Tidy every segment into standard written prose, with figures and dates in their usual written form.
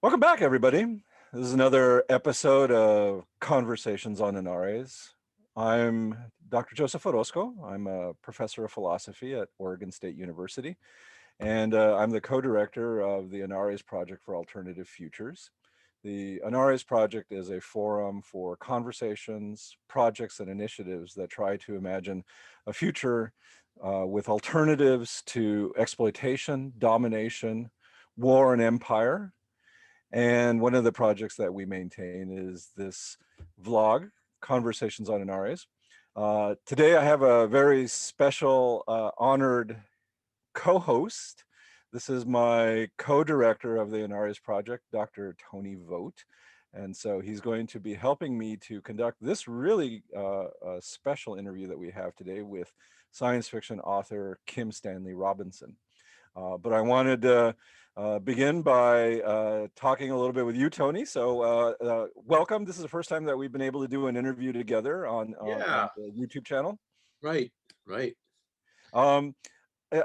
Welcome back, everybody. This is another episode of Conversations on Anarres. I'm Dr. Joseph Orosco. I'm a professor of philosophy at Oregon State University, and I'm the co-director of the Anarres Project for Alternative Futures. The Anarres Project is a forum for conversations, projects, and initiatives that try to imagine a future with alternatives to exploitation, domination, war, and empire. And one of the projects that we maintain is this vlog, Conversations on Anarres. Today I have a very special, honored co-host. This is my co-director of the Anarres Project, Dr. Tony Vogt. And so he's going to be helping me to conduct this really special interview that we have today with science fiction author Kim Stanley Robinson. But I wanted to begin by talking a little bit with you, Tony. So welcome. This is the first time that we've been able to do an interview together on Yeah, the YouTube channel. right, right. Um,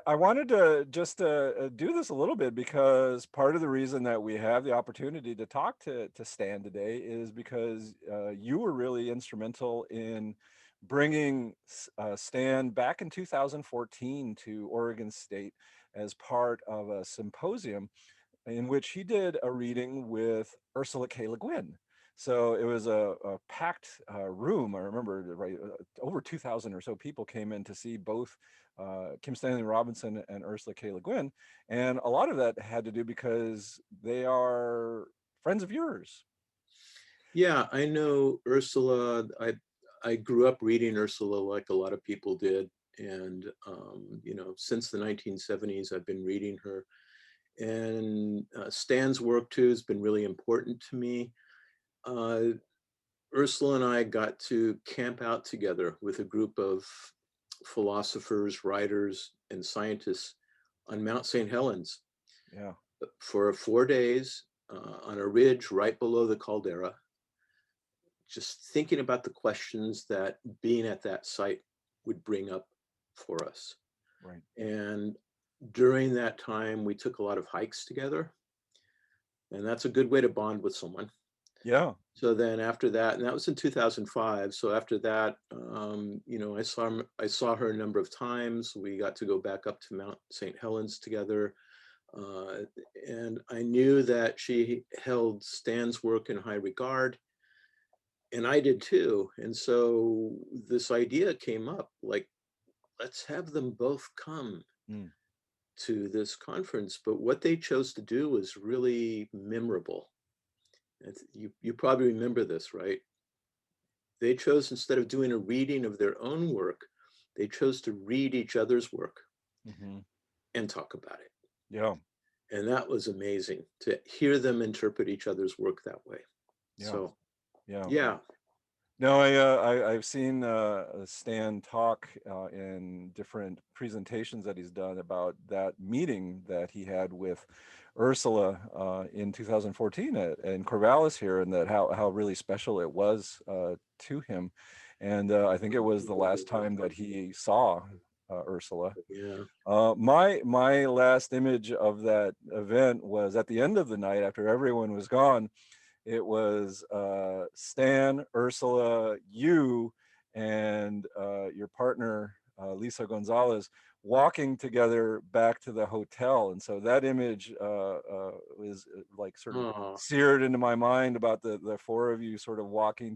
I wanted to just do this a little bit because part of the reason that we have the opportunity to talk to Stan today is because you were really instrumental in bringing Stan back in 2014 to Oregon State as part of a symposium in which he did a reading with Ursula K. Guin. So it was a packed room. I remember, right, over 2,000 or so people came in to see both Kim Stanley Robinson and Ursula K. Guin. And a lot of that had to do because they are friends of yours. Yeah, I know Ursula. I grew up reading Ursula like a lot of people did, and since the 1970s, I've been reading her. And Stan's work too has been really important to me. Uh, Ursula and I got to camp out together with a group of philosophers, writers, and scientists on Mount St. Helens Yeah. for 4 days on a ridge right below the caldera, just thinking about the questions that being at that site would bring up for us. Right. And during that time, we took a lot of hikes together, and that's a good way to bond with someone. Yeah. So then after that, and that was in 2005. So after that, I saw her a number of times. We got to go back up to Mount St. Helens together. And I knew that she held Stan's work in high regard, and I did too. And so this idea came up, like, let's have them both come Mm. to this conference. But what they chose to do was really memorable. You probably remember this, right? They chose, instead of doing a reading of their own work, they chose to read each other's work Mm-hmm. and talk about it. Yeah. And that was amazing to hear them interpret each other's work that way. Yeah. So, Yeah. yeah. No, I've seen Stan talk in different presentations that he's done about that meeting that he had with Ursula in 2014 in Corvallis here, and that how really special it was to him. And I think it was the last time that he saw Ursula. Yeah. My last image of that event was at the end of the night after everyone was gone. It was Stan, Ursula, you, and your partner, Lisa Gonzalez, walking together back to the hotel. And so that image was like sort of Oh, seared into my mind about the four of you sort of walking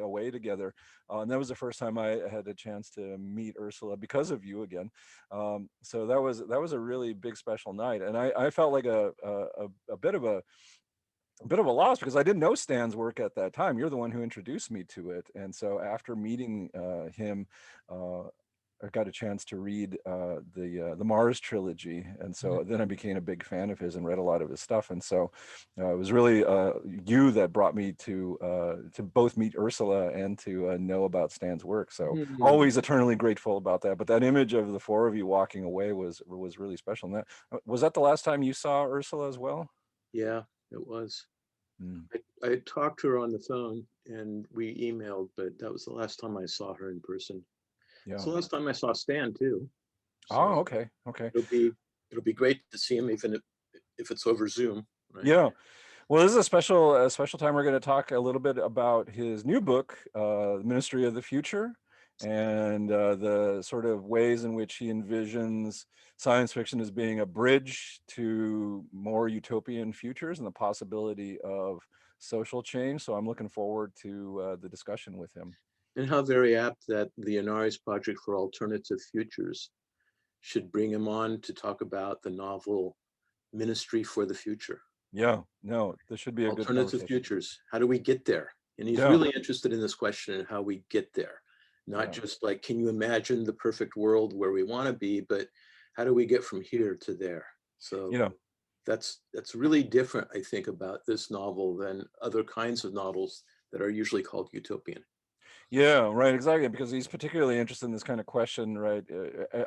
away together. And that was the first time I had a chance to meet Ursula because of you again. So that was a really big special night. And I felt like a bit of a loss because I didn't know Stan's work at that time. You're the one who introduced me to it. And so after meeting him, I got a chance to read the Mars trilogy. And so then I became a big fan of his and read a lot of his stuff. And so it was really you that brought me to both meet Ursula and to know about Stan's work. So always eternally grateful about that. But that image of the four of you walking away was really special. And that was that the last time you saw Ursula as well? yeah, it was. Mm. I talked to her on the phone and we emailed, but that was the last time I saw her in person. It's Yeah. the last time I saw Stan too. Oh, So okay. Okay. it'll be great to see him, even if it's over Zoom, right? Yeah. Well, this is a special time. We're going to talk a little bit about his new book, Ministry of the Future, and the sort of ways in which he envisions science fiction as being a bridge to more utopian futures and the possibility of social change. So I'm looking forward to the discussion with him. And how very apt that the Anarres Project for Alternative Futures should bring him on to talk about the novel Ministry for the Future. Yeah, no, this should be a good Alternative conversation. futures. How do we get there? And he's Yeah, really interested in this question and how we get there. Not yeah, just like, can you imagine the perfect world where we want to be, but how do we get from here to there? So you know. that's really different, I think, about this novel than other kinds of novels that are usually called utopian. Yeah, right, exactly. Because he's particularly interested in this kind of question, right?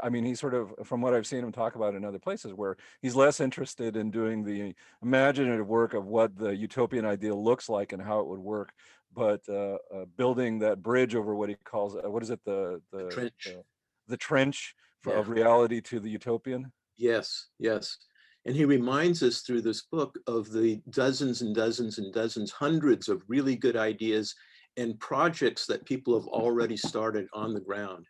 I mean, he's sort of, from what I've seen him talk about in other places, where he's less interested in doing the imaginative work of what the utopian ideal looks like and how it would work, but building that bridge over what he calls, what is it, The trench. the trench Yeah. of reality to the utopian. Yes, yes. And he reminds us through this book of the dozens and dozens and dozens, hundreds of really good ideas and projects that people have already started on the ground.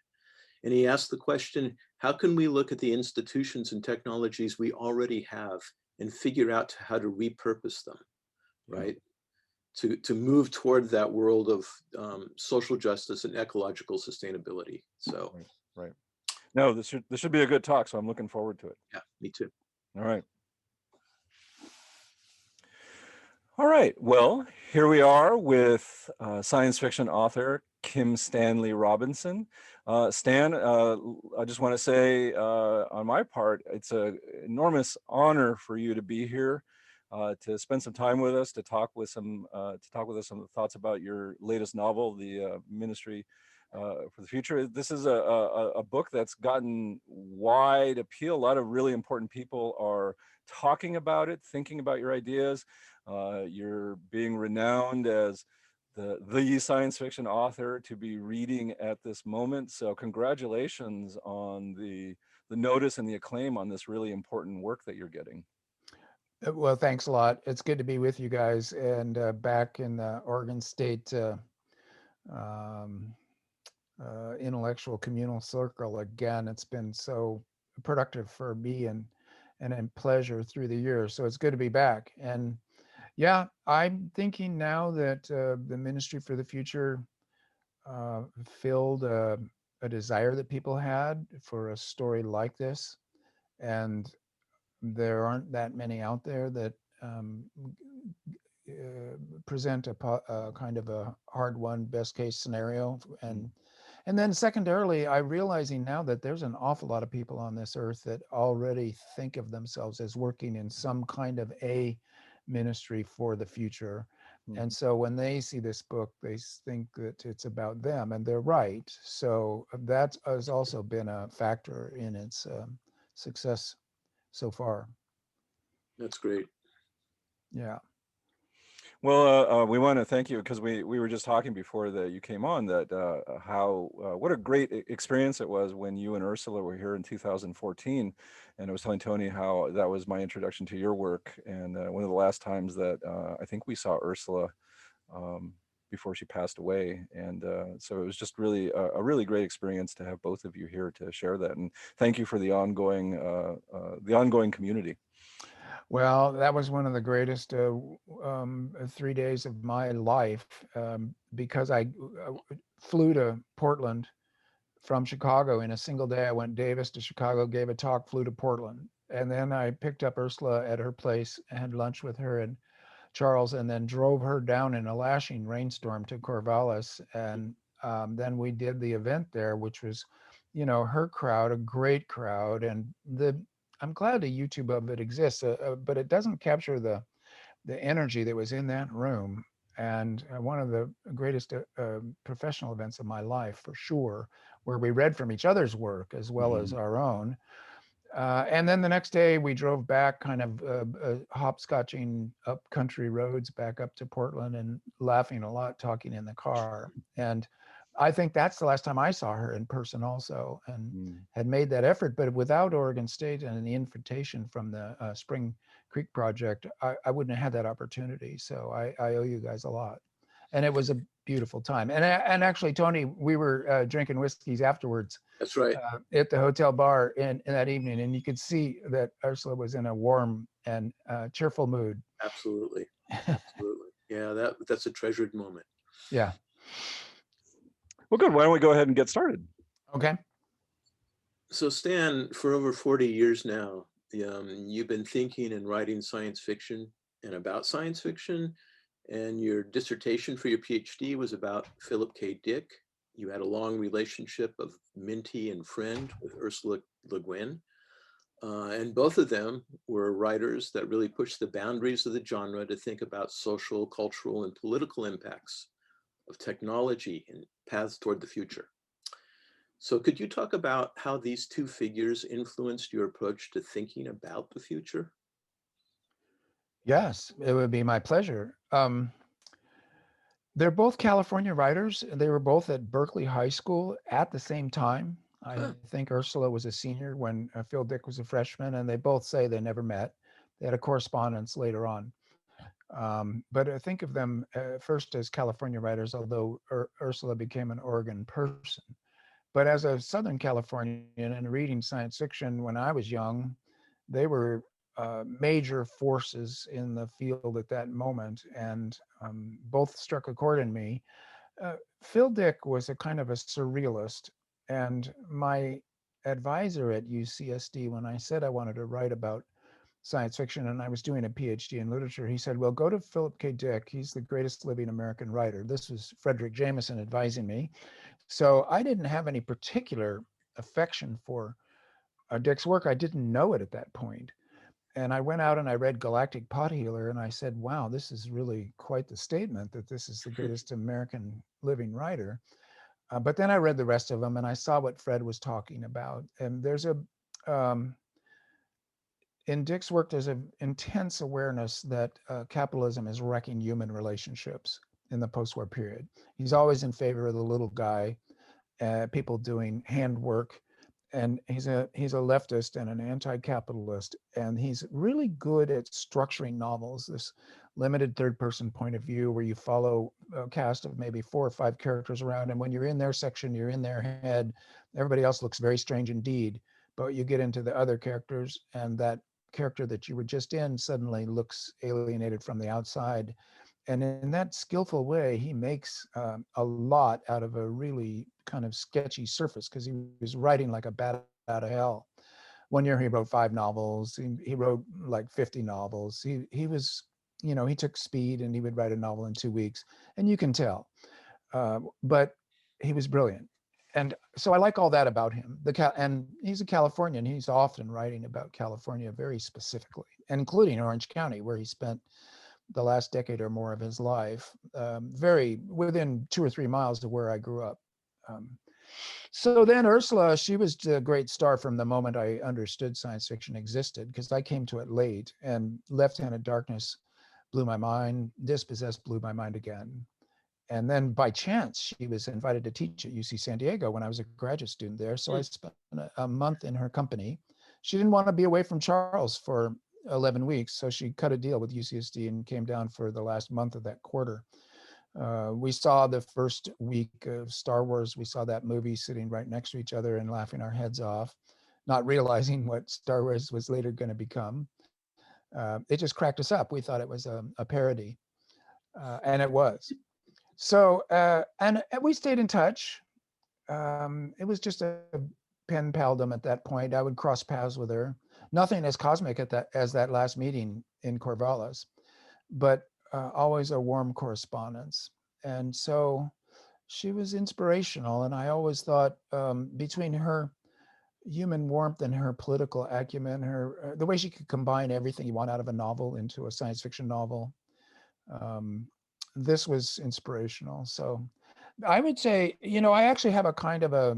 And he asked the question, how can we look at the institutions and technologies we already have and figure out how to repurpose them, Yeah, right? To move toward that world of social justice and ecological sustainability. So, right, right. No, this should be a good talk, so I'm looking forward to it. yeah, me too. All right. All right. Well, here we are with science fiction author Kim Stanley Robinson. Stan, I just want to say on my part, it's an enormous honor for you to be here, to spend some time with us, to talk with us some thoughts about your latest novel, The Ministry for the Future. This is a book that's gotten wide appeal. A lot of really important people are talking about it, thinking about your ideas. You're being renowned as the science fiction author to be reading at this moment. So congratulations on the notice and the acclaim on this really important work that you're getting. Well, thanks a lot. It's good to be with you guys and back in the Oregon State um, intellectual communal circle again. It's been so productive for me and a pleasure through the years. So it's good to be back. And yeah, I'm thinking now that the Ministry for the Future filled a desire that people had for a story like this. And there aren't that many out there that um, present a kind of a hard-won best case scenario. And then secondarily, I'm realizing now that there's an awful lot of people on this earth that already think of themselves as working in some kind of a ministry for the future. And so when they see this book, they think that it's about them, and they're right. So that has also been a factor in its success so far. That's great. Yeah. Well, we want to thank you because we were just talking before that you came on that how what a great experience it was when you and Ursula were here in 2014, and I was telling Tony how that was my introduction to your work, and one of the last times that I think we saw Ursula um, before she passed away, and so it was just really a really great experience to have both of you here to share that, and thank you for the ongoing community. Well, that was one of the greatest 3 days of my life because I flew to Portland from Chicago in a single day. I went Davis to Chicago, gave a talk, flew to Portland. And then I picked up Ursula at her place, had lunch with her and Charles, and then drove her down in a lashing rainstorm to Corvallis. And then we did the event there, which was, her crowd, a great crowd. And I'm glad the YouTube of it exists, but it doesn't capture the energy that was in that room. And one of the greatest professional events of my life, for sure, where we read from each other's work as well as our own. And then the next day we drove back, kind of hopscotching up country roads back up to Portland and laughing a lot, talking in the car. And I think that's the last time I saw her in person also, and Mm. had made that effort. But without Oregon State and the invitation from the Spring Creek Project, I wouldn't have had that opportunity. So I owe you guys a lot. And it was a beautiful time. And actually, Tony, we were drinking whiskeys afterwards That's right. at the hotel bar in that evening, and you could see that Ursula was in a warm and cheerful mood. Absolutely. Absolutely. Yeah, that's a treasured moment. Yeah. Well, good. Why don't we go ahead and get started? Okay. So Stan, for over 40 years now, you've been thinking and writing science fiction and about science fiction. And your dissertation for your PhD was about Philip K. Dick. You had a long relationship of mentee and friend with Ursula Le Guin. And both of them were writers that really pushed the boundaries of the genre to think about social, cultural, and political impacts of technology and paths toward the future. So could you talk about how these two figures influenced your approach to thinking about the future? Yes, it would be my pleasure. They're both California writers. They were both at Berkeley High School at the same time. I Huh. think Ursula was a senior when Phil Dick was a freshman, and they both say they never met. They had a correspondence later on. But I think of them first as California writers, although Ursula became an Oregon person. But as a Southern Californian and reading science fiction when I was young, they were major forces in the field at that moment, and both struck a chord in me. Phil Dick was a kind of a surrealist, and my advisor at UCSD, when I said I wanted to write about science fiction and I was doing a PhD in literature, he said, well, go to Philip K. Dick. He's the greatest living American writer. This was Frederick Jameson advising me. So I didn't have any particular affection for Dick's work. I didn't know it at that point. And I went out and I read Galactic Pot Healer, and I said, wow, this is really quite the statement that this is the greatest American living writer. But then I read the rest of them and I saw what Fred was talking about. And there's um, in Dick's work, there's an intense awareness that capitalism is wrecking human relationships in the post-war period. He's always in favor of the little guy, people doing handwork, and he's a leftist and an anti-capitalist, and he's really good at structuring novels. This limited third-person point of view where you follow a cast of maybe 4 or 5 characters around, and when you're in their section, you're in their head. Everybody else looks very strange indeed, but you get into the other characters, and that character that you were just in suddenly looks alienated from the outside. And in that skillful way, he makes a lot out of a really kind of sketchy surface, because he was writing like a bat out of hell. One year he wrote 5 novels. He wrote like 50 novels. He was, he took speed and he would write a novel in 2 weeks, and you can tell. But he was brilliant. And so I like all that about him. And he's a Californian. He's often writing about California very specifically, including Orange County, where he spent the last decade or more of his life, very within 2 or 3 miles of where I grew up. So then Ursula, she was a great star from the moment I understood science fiction existed, because I came to it late, and Left-Handed Darkness blew my mind. Dispossessed blew my mind again. And then by chance, she was invited to teach at UC San Diego when I was a graduate student there. So I spent a month in her company. She didn't want to be away from Charles for 11 weeks. So she cut a deal with UCSD and came down for the last month of that quarter. We saw the first week of Star Wars. We saw that movie sitting right next to each other and laughing our heads off, not realizing what Star Wars was later going to become. It just cracked us up. We thought it was a parody, and it was. So, and we stayed in touch. It was just a pen paldom at that point. I would cross paths with her. Nothing as cosmic as that last meeting in Corvallis, but always a warm correspondence. And so she was inspirational. And I always thought between her human warmth and her political acumen, the way she could combine everything you want out of a novel into a science fiction novel, this was inspirational. So I would say, I actually have a kind of I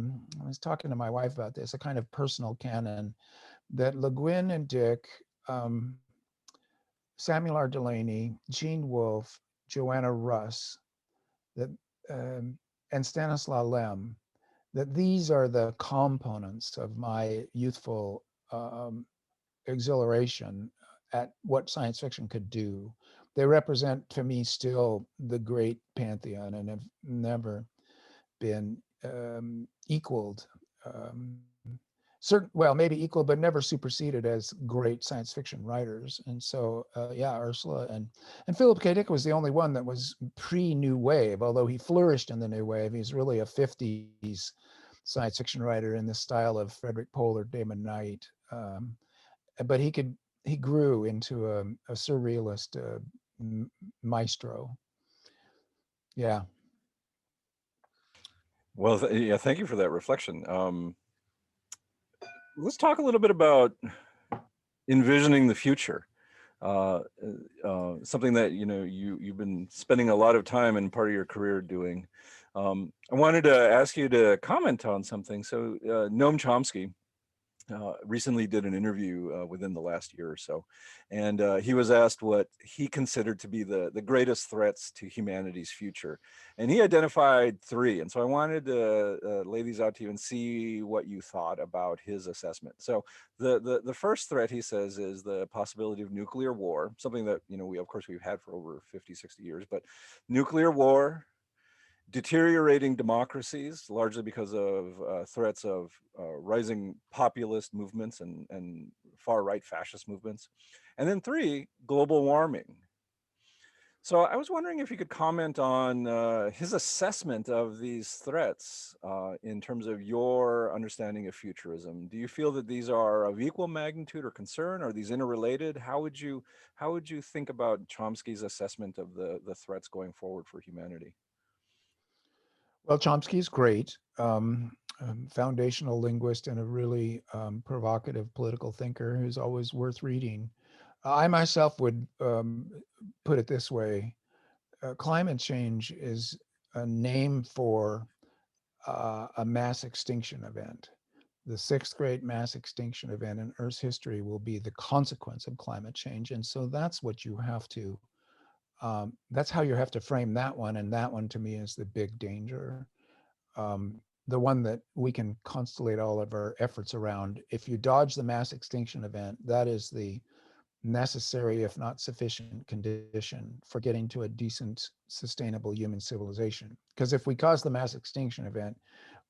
was talking to my wife about this, a kind of personal canon that Le Guin and Dick, Samuel R. Delany, Gene Wolfe, Joanna Russ, that and Stanislaw Lem, that these are the components of my youthful exhilaration at what science fiction could do. They represent to me still the great pantheon and have never been equaled. Um, well, maybe equal, but never superseded as great science fiction writers. And so, yeah, Ursula and Philip K. Dick was the only one that was pre-New Wave, although he flourished in the New Wave. He's really a 50s science fiction writer in the style of Frederick Pohl or Damon Knight. But he grew into a surrealist maestro. Yeah. Well, yeah, thank you for that reflection. Let's talk a little bit about envisioning the future. Something that you've been spending a lot of time and part of your career doing. I wanted to ask you to comment on something. So Noam Chomsky recently did an interview within the last year or so, and he was asked what he considered to be the greatest threats to humanity's future, and he identified three. And so I wanted to lay these out to you and see what you thought about his assessment. So the first threat, he says, is the possibility of nuclear war, something that we've had for over 50, 60 years, but nuclear war, deteriorating democracies, largely because of threats of rising populist movements and far-right fascist movements. And then three, global warming. So I was wondering if you could comment on his assessment of these threats in terms of your understanding of futurism. Do you feel that these are of equal magnitude or concern? Are these interrelated? How would you think about Chomsky's assessment of the threats going forward for humanity? Well, Chomsky's great, foundational linguist and a really provocative political thinker who's always worth reading. I myself would put it this way. Climate change is a name for a mass extinction event. The sixth great mass extinction event in Earth's history will be the consequence of climate change. And so that's what you have to, that's how you have to frame that one. And that one to me is the big danger. The one that we can constellate all of our efforts around. If you dodge the mass extinction event, that is the necessary, if not sufficient, condition for getting to a decent, sustainable human civilization. Because if we cause the mass extinction event,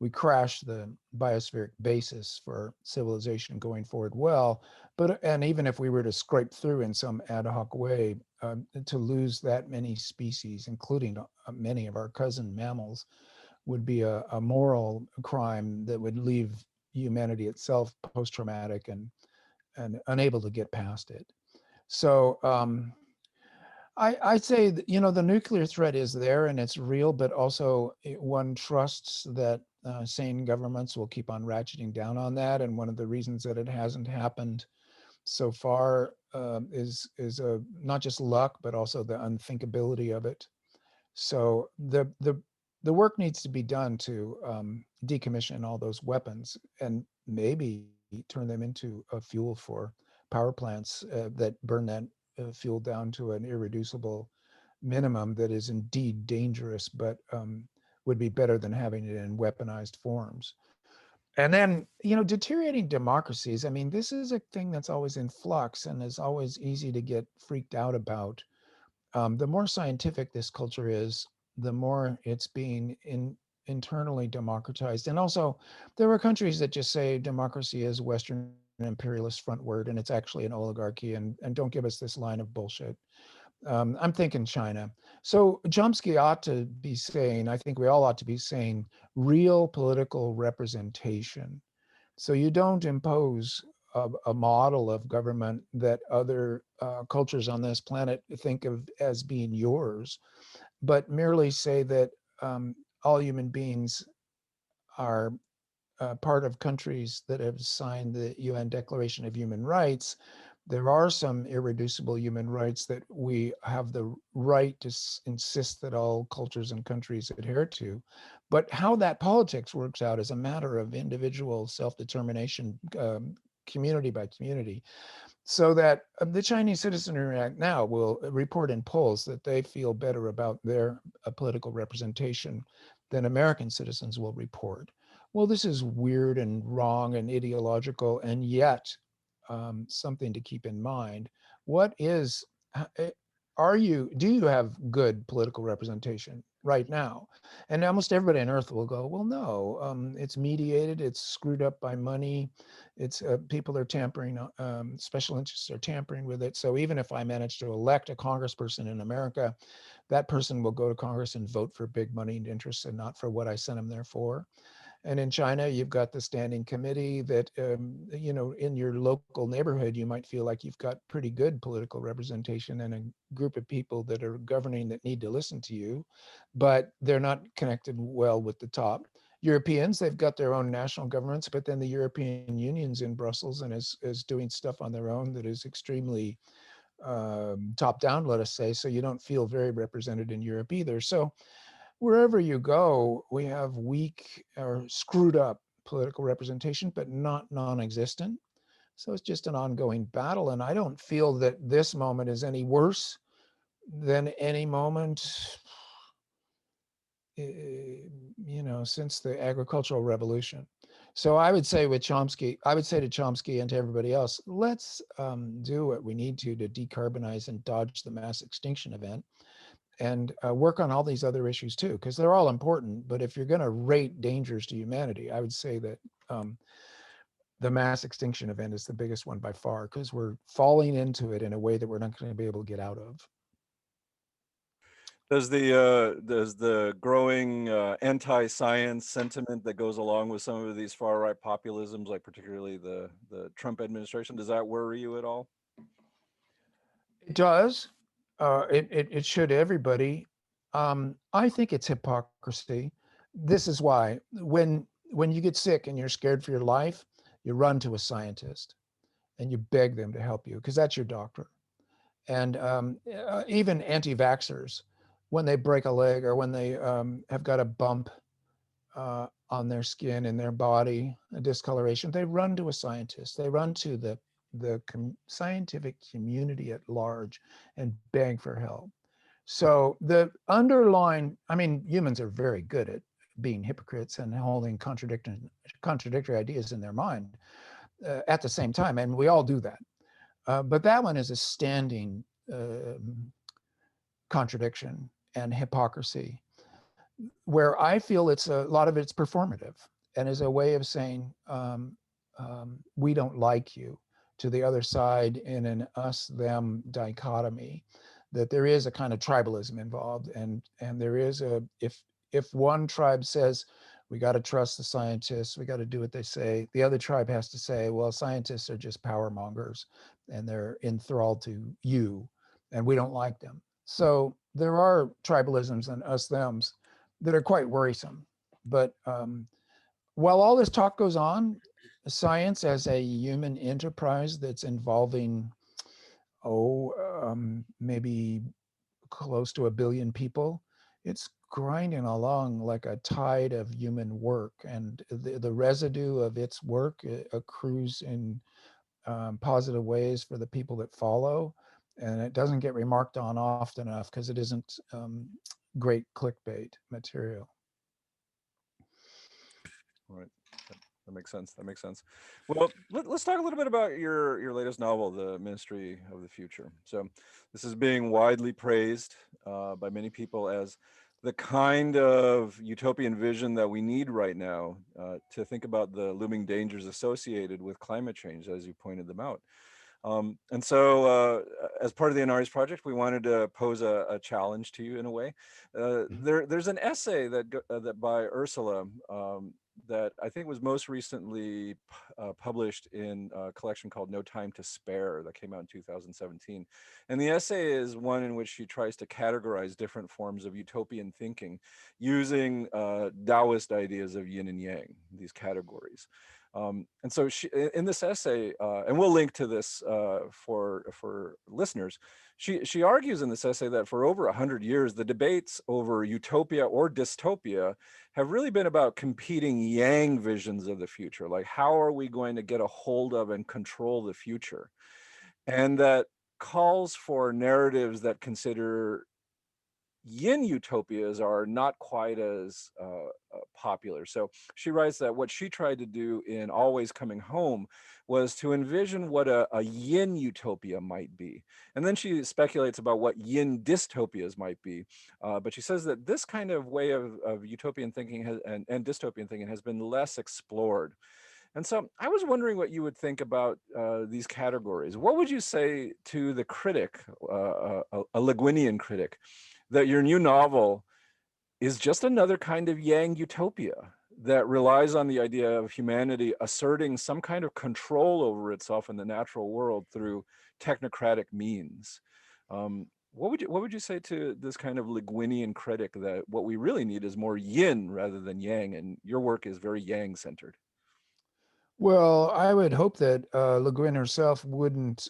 we crash the biospheric basis for civilization going forward well. And even if we were to scrape through in some ad hoc way, to lose that many species, including many of our cousin mammals, would be a moral crime that would leave humanity itself post-traumatic and unable to get past it. So I'd say that, the nuclear threat is there and it's real, but also one trusts that sane governments will keep on ratcheting down on that. And one of the reasons that it hasn't happened so far is not just luck, but also the unthinkability of it. So the work needs to be done to decommission all those weapons and maybe turn them into a fuel for power plants that burn that fuel down to an irreducible minimum that is indeed dangerous, but would be better than having it in weaponized forms. And then, deteriorating democracies. I mean, this is a thing that's always in flux and is always easy to get freaked out about. The more scientific this culture is, the more it's being internally democratized. And also, there are countries that just say democracy is Western imperialist front word, and it's actually an oligarchy, and don't give us this line of bullshit. I'm thinking China. So Chomsky ought to be saying, I think we all ought to be saying, real political representation. So you don't impose a model of government that other cultures on this planet think of as being yours, but merely say that all human beings are part of countries that have signed the UN Declaration of Human Rights. There are some irreducible human rights that we have the right to insist that all cultures and countries adhere to. But how that politics works out is a matter of individual self-determination, community by community. So that the Chinese Citizenry Act now will report in polls that they feel better about their political representation than American citizens will report. Well, this is weird and wrong and ideological, and yet something to keep in mind. What is, do you have good political representation right now? And almost everybody on earth will go, well, no, it's mediated, it's screwed up by money, it's people are tampering, special interests are tampering with it. So even if I manage to elect a congressperson in America, that person will go to Congress and vote for big money and interests and not for what I sent them there for. And in China, you've got the standing committee that, in your local neighborhood, you might feel like you've got pretty good political representation and a group of people that are governing that need to listen to you, but they're not connected well with the top. Europeans, they've got their own national governments, but then the European Union's in Brussels and is doing stuff on their own that is extremely top down, let us say. So you don't feel very represented in Europe either. So wherever you go, we have weak or screwed up political representation, but not non-existent. So it's just an ongoing battle. And I don't feel that this moment is any worse than any moment, since the agricultural revolution. So I would say with Chomsky, I would say to Chomsky and to everybody else, let's do what we need to decarbonize and dodge the mass extinction event, and work on all these other issues too, because they're all important. But if you're going to rate dangers to humanity, I would say that the mass extinction event is the biggest one by far, because we're falling into it in a way that we're not going to be able to get out of. Does the growing anti-science sentiment that goes along with some of these far-right populisms, like particularly the Trump administration, does that worry you at all? It does. It should everybody. I think it's hypocrisy. This is why when you get sick and you're scared for your life, you run to a scientist and you beg them to help you, because that's your doctor. And even anti-vaxxers, when they break a leg or when they have got a bump on their skin, in their body, a discoloration, they run to a scientist. They run to the scientific community at large and beg for help. So the underlying, humans are very good at being hypocrites and holding contradictory ideas in their mind at the same time, and we all do that. But that one is a standing contradiction and hypocrisy, where I feel it's a lot of it's performative and is a way of saying we don't like you to the other side in an us-them dichotomy. That there is a kind of tribalism involved, and there is if one tribe says we got to trust the scientists, we got to do what they say, the other tribe has to say, well, scientists are just power mongers and they're enthralled to you and we don't like them. So there are tribalisms and us-thems that are quite worrisome. But while all this talk goes on, science as a human enterprise that's involving, maybe close to 1 billion people, it's grinding along like a tide of human work. And the residue of its work accrues in positive ways for the people that follow. And it doesn't get remarked on often enough because it isn't great clickbait material. All right. That makes sense. That makes sense. Well, let's talk a little bit about your latest novel, The Ministry of the Future. So this is being widely praised by many people as the kind of utopian vision that we need right now to think about the looming dangers associated with climate change, as you pointed them out. And so as part of the Anarres Project, we wanted to pose a challenge to you in a way. There's an essay that by Ursula that I think was most recently published in a collection called No Time to Spare that came out in 2017. And the essay is one in which she tries to categorize different forms of utopian thinking using Taoist ideas of yin and yang, these categories. And so she, in this essay, and we'll link to this for listeners, she argues in this essay that for over 100 years, the debates over utopia or dystopia have really been about competing yang visions of the future. Like, how are we going to get a hold of and control the future? And that calls for narratives that consider yin utopias are not quite as popular. So she writes that what she tried to do in Always Coming Home was to envision what a yin utopia might be. And then she speculates about what yin dystopias might be. But she says that this kind of way of utopian thinking and dystopian thinking has been less explored. And so I was wondering what you would think about these categories. What would you say to the critic, a Le Guinian critic, that your new novel is just another kind of yang utopia that relies on the idea of humanity asserting some kind of control over itself in the natural world through technocratic means? What would you say to this kind of Le Guinian critic that what we really need is more yin rather than yang, and your work is very yang centered? Well, I would hope that Le Guin herself wouldn't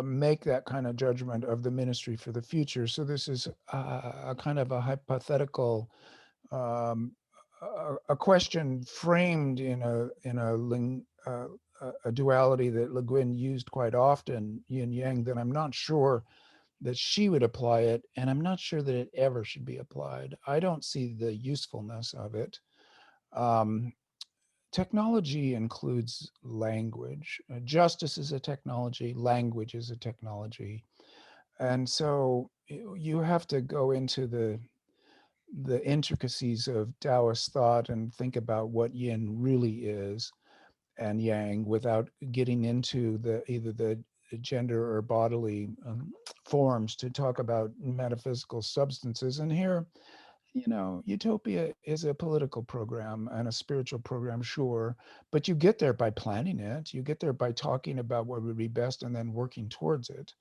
make that kind of judgment of the ministry for the future. So this is a kind of a hypothetical, um, a question framed in a duality that Le Guin used quite often, yin yang. That I'm not sure that she would apply it, and I'm not sure that it ever should be applied. I don't see the usefulness of it. Um, Technology includes language. Justice is a technology, language is a technology. And so you have to go into the intricacies of Taoist thought and think about what yin really is and yang without getting into either the gender or bodily forms to talk about metaphysical substances. And here, Utopia is a political program and a spiritual program, sure, but you get there by planning it. You get there by talking about what would be best and then working towards it.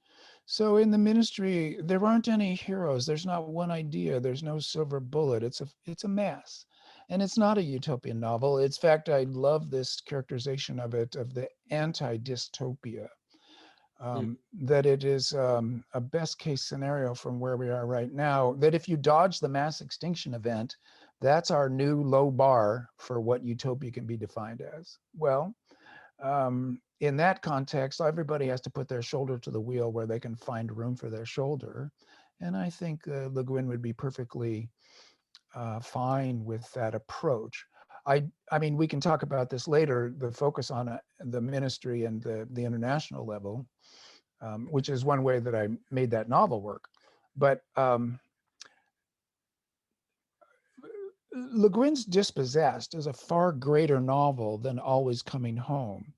So in the ministry, there aren't any heroes. There's not one idea. There's no silver bullet. It's a mess. And it's not a utopian novel. In fact, I love this characterization of it, of the anti-dystopia. Mm. That it is a best case scenario from where we are right now, that if you dodge the mass extinction event, that's our new low bar for what utopia can be defined as. Well, in that context, everybody has to put their shoulder to the wheel where they can find room for their shoulder. And I think Le Guin would be perfectly fine with that approach. I mean, we can talk about this later, the focus on the ministry and the international level, which is one way that I made that novel work. But Le Guin's Dispossessed is a far greater novel than Always Coming Home.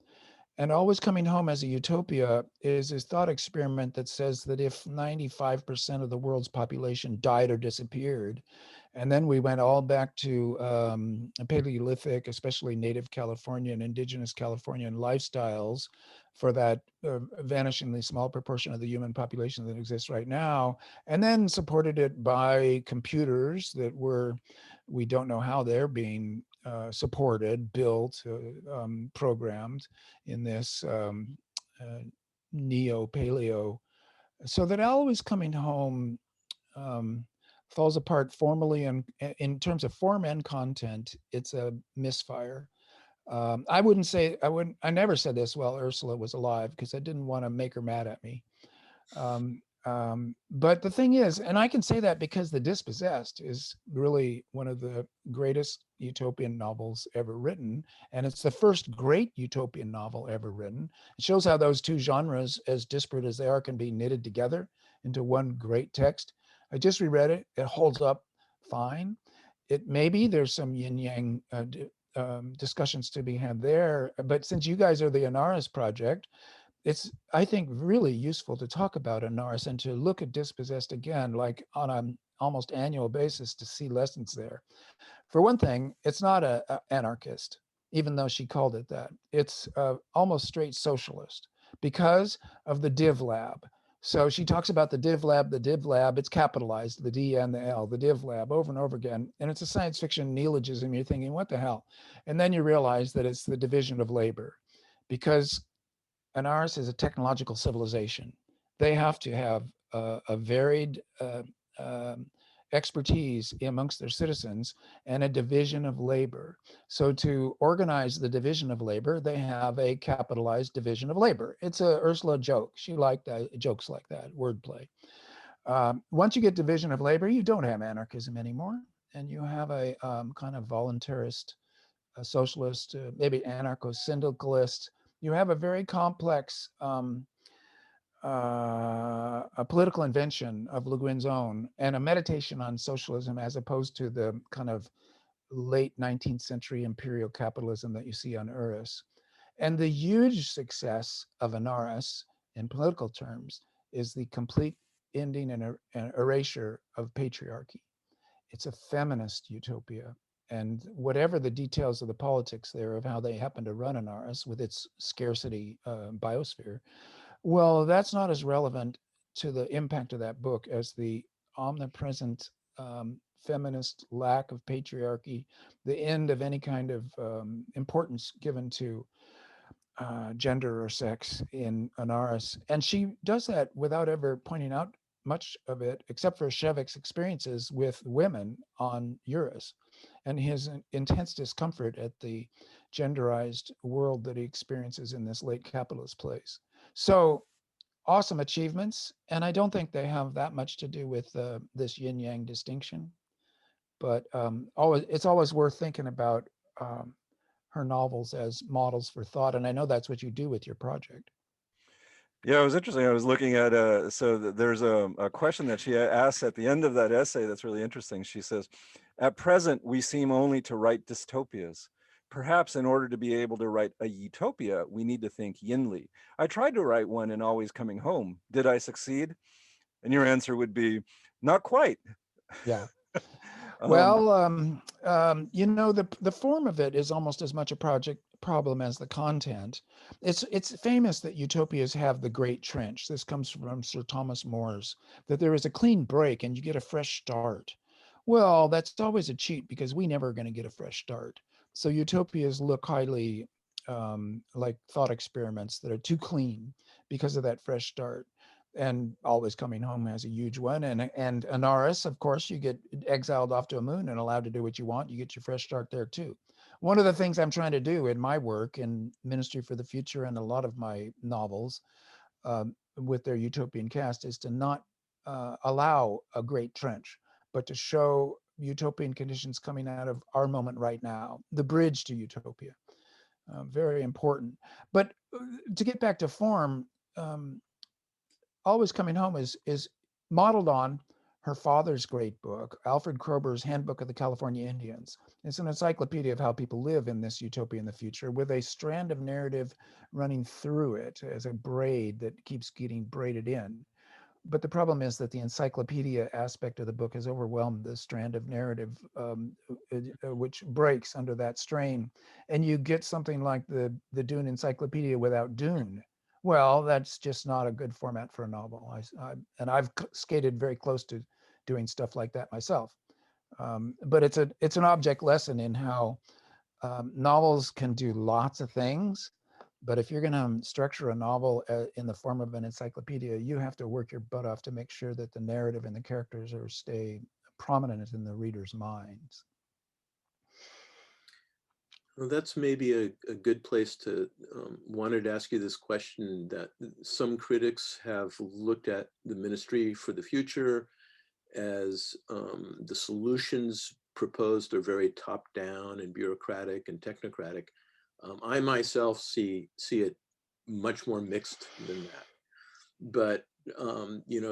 And Always Coming Home as a utopia is this thought experiment that says that if 95% of the world's population died or disappeared, and then we went all back to Paleolithic, especially native Californian, indigenous Californian lifestyles for that vanishingly small proportion of the human population that exists right now, and then supported it by computers that we don't know how they're being supported, built, programmed in this neo-paleo. So that Always Coming Home falls apart formally and in terms of form and content. It's a misfire. I never said this while Ursula was alive because I didn't want to make her mad at me. But the thing is, and I can say that because The Dispossessed is really one of the greatest utopian novels ever written. And it's the first great utopian novel ever written. It shows how those two genres, as disparate as they are, can be knitted together into one great text. I just reread it. It holds up fine. Maybe there's some yin yang discussions to be had there. But since you guys are the Anarres Project, it's, I think, really useful to talk about Anarres and to look at Dispossessed again, like on an almost annual basis, to see lessons there. For one thing, it's not a anarchist, even though she called it that. It's almost straight socialist because of the Div Lab. So she talks about the Div Lab, it's capitalized, the D and the L, the Div Lab, over and over again. And it's a science fiction neologism. You're thinking, what the hell? And then you realize that it's the division of labor, because Anarres is a technological civilization. They have to have a varied expertise amongst their citizens and a division of labor. So to organize the division of labor, they have a capitalized division of labor. It's a Ursula joke. She liked jokes like that, wordplay. Once you get division of labor, you don't have anarchism anymore, and you have a kind of voluntarist, a socialist, maybe anarcho-syndicalist. You have a very complex a political invention of Le Guin's own and a meditation on socialism as opposed to the kind of late 19th century imperial capitalism that you see on Urus. And the huge success of Anarres in political terms is the complete ending and erasure of patriarchy. It's a feminist utopia. And whatever the details of the politics there of how they happen to run Anarres with its scarcity biosphere, well, that's not as relevant to the impact of that book as the omnipresent feminist lack of patriarchy, the end of any kind of importance given to gender or sex in Anarres. And she does that without ever pointing out much of it, except for Shevik's experiences with women on Eurus and his intense discomfort at the genderized world that he experiences in this late capitalist place. So awesome achievements. And I don't think they have that much to do with this yin yang distinction. But it's always worth thinking about her novels as models for thought. And I know that's what you do with your project. Yeah, it was interesting. I was looking at there's a question that she asks at the end of that essay that's really interesting. She says, "At present, we seem only to write dystopias. Perhaps in order to be able to write a utopia, we need to think yinly. I tried to write one in Always Coming Home. Did I succeed?" And your answer would be, "Not quite." Yeah. Um, Well, the form of it is almost as much a project problem as the content. It's famous that utopias have the great trench. This comes from Sir Thomas More's, that there is a clean break and you get a fresh start. Well, that's always a cheat because we never are going to get a fresh start. So utopias look highly like thought experiments that are too clean because of that fresh start. And Always Coming Home has a huge one. And Anarres, of course, you get exiled off to a moon and allowed to do what you want. You get your fresh start there too. One of the things I'm trying to do in my work in Ministry for the Future and a lot of my novels with their utopian cast is to not allow a great trench, but to show utopian conditions coming out of our moment right now, the bridge to utopia. Very important. But to get back to form, Always Coming Home is modeled on her father's great book, Alfred Kroeber's Handbook of the California Indians. It's an encyclopedia of how people live in this utopia in the future with a strand of narrative running through it as a braid that keeps getting braided in. But the problem is that the encyclopedia aspect of the book has overwhelmed the strand of narrative, which breaks under that strain. And you get something like the Dune Encyclopedia without Dune. Well, that's just not a good format for a novel. And I've skated very close to doing stuff like that myself. But it's an object lesson in how novels can do lots of things. But if you're going to structure a novel in the form of an encyclopedia, you have to work your butt off to make sure that the narrative and the characters stay prominent in the reader's minds. Well, that's maybe a good place to wanted to ask you this question, that some critics have looked at the Ministry for the Future as the solutions proposed are very top down and bureaucratic and technocratic. I myself see it much more mixed than that. But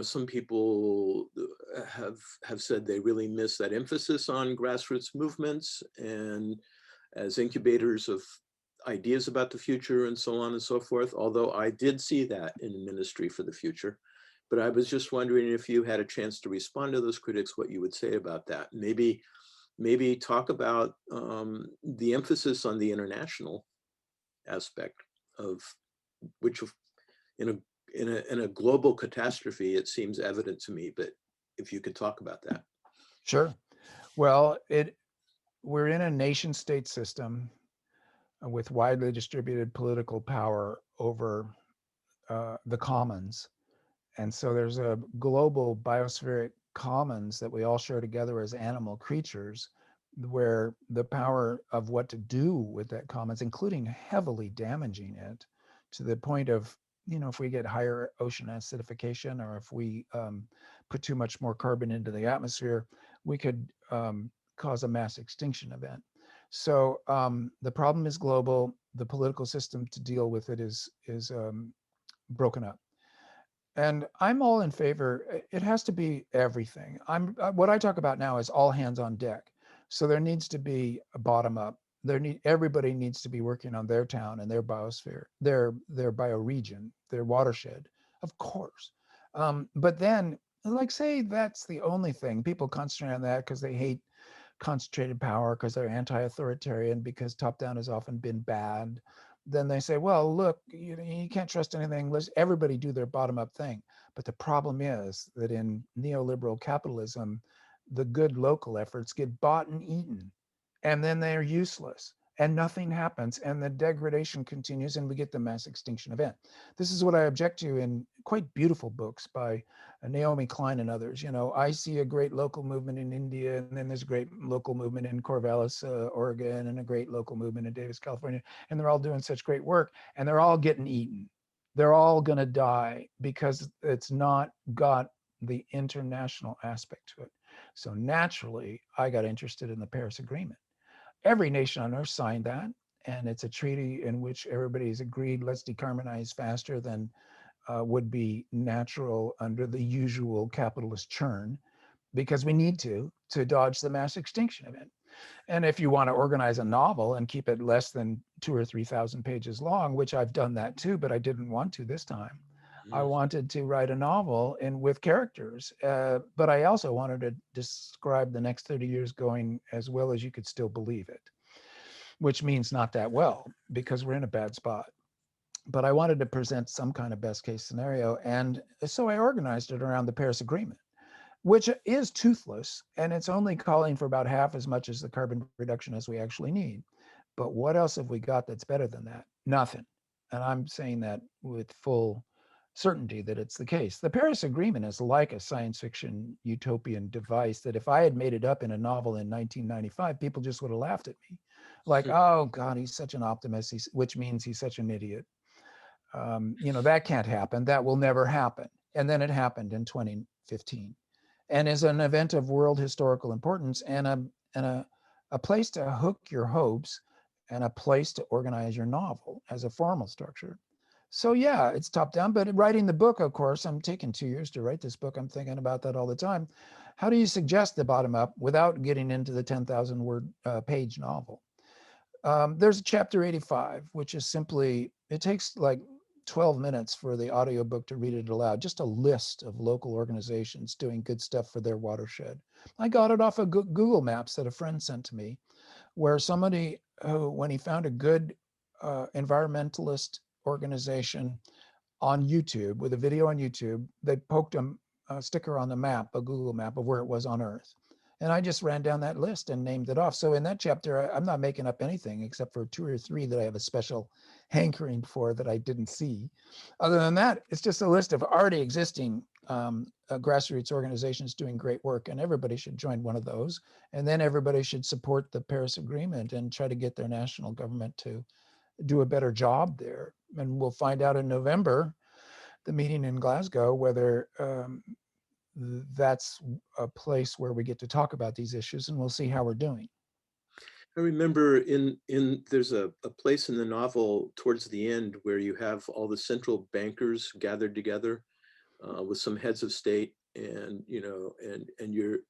some people have said they really miss that emphasis on grassroots movements and as incubators of ideas about the future and so on and so forth, although I did see that in Ministry for the Future. But I was just wondering if you had a chance to respond to those critics, what you would say about that. Maybe talk about the emphasis on the international aspect of which in a global catastrophe, it seems evident to me, but if you could talk about that. Sure. Well, we're in a nation state system with widely distributed political power over the commons. And so there's a global biospheric commons that we all share together as animal creatures, where the power of what to do with that commons, including heavily damaging it to the point of if we get higher ocean acidification, or if we put too much more carbon into the atmosphere, we could cause a mass extinction event. So the problem is global. The political system to deal with it is broken up. And I'm all in favor. It has to be everything. What I talk about now is all hands on deck. So there needs to be a bottom up. Everybody needs to be working on their town and their biosphere, their bioregion, their watershed, of course. But then, like, say that's the only thing. People concentrate on that because they hate concentrated power, because they're anti-authoritarian, because top down has often been bad. Then they say, well, look, you can't trust anything. Let everybody do their bottom up thing. But the problem is that in neoliberal capitalism, the good local efforts get bought and eaten, and then they're useless, and nothing happens, and the degradation continues, and we get the mass extinction event. This is what I object to in quite beautiful books by Naomi Klein and others. I see a great local movement in India, and then there's a great local movement in Corvallis, Oregon, and a great local movement in Davis, California, and they're all doing such great work, and they're all getting eaten. They're all going to die because it's not got the international aspect to it. So naturally, I got interested in the Paris Agreement. Every nation on earth signed that, and it's a treaty in which everybody's agreed, let's decarbonize faster than would be natural under the usual capitalist churn, because we need to dodge the mass extinction event. And if you want to organize a novel and keep it less than 2,000 or 3,000 pages long, which I've done that too, but I didn't want to this time. I wanted to write a novel with characters, but I also wanted to describe the next 30 years going as well as you could still believe it, which means not that well, because we're in a bad spot. But I wanted to present some kind of best case scenario. And so I organized it around the Paris Agreement, which is toothless, and it's only calling for about half as much as the carbon reduction as we actually need. But what else have we got that's better than that? Nothing. And I'm saying that with full certainty that it's the case. The Paris Agreement is like a science fiction utopian device that if I had made it up in a novel in 1995, people just would have laughed at me. Like, oh God, he's such an optimist, which means he's such an idiot. That can't happen. That will never happen. And then it happened in 2015, and is an event of world historical importance, and a place to hook your hopes, and a place to organize your novel as a formal structure. So yeah, it's top down, but writing the book, of course, I'm taking 2 years to write this book. I'm thinking about that all the time. How do you suggest the bottom up without getting into the 10,000 word page novel? There's chapter 85, which is simply, it takes like 12 minutes for the audiobook to read it aloud, just a list of local organizations doing good stuff for their watershed. I got it off of Google Maps that a friend sent to me, where somebody who, when he found a good environmentalist organization on YouTube, with a video on YouTube, they poked a sticker on the map, a Google map of where it was on Earth. And I just ran down that list and named it off. So in that chapter, I'm not making up anything except for 2 or 3 that I have a special hankering for that I didn't see. Other than that, it's just a list of already existing grassroots organizations doing great work, and everybody should join one of those. And then everybody should support the Paris Agreement and try to get their national government to do a better job there. And we'll find out in November, the meeting in Glasgow, whether that's a place where we get to talk about these issues, and we'll see how we're doing. I remember there's a place in the novel towards the end where you have all the central bankers gathered together with some heads of state, and your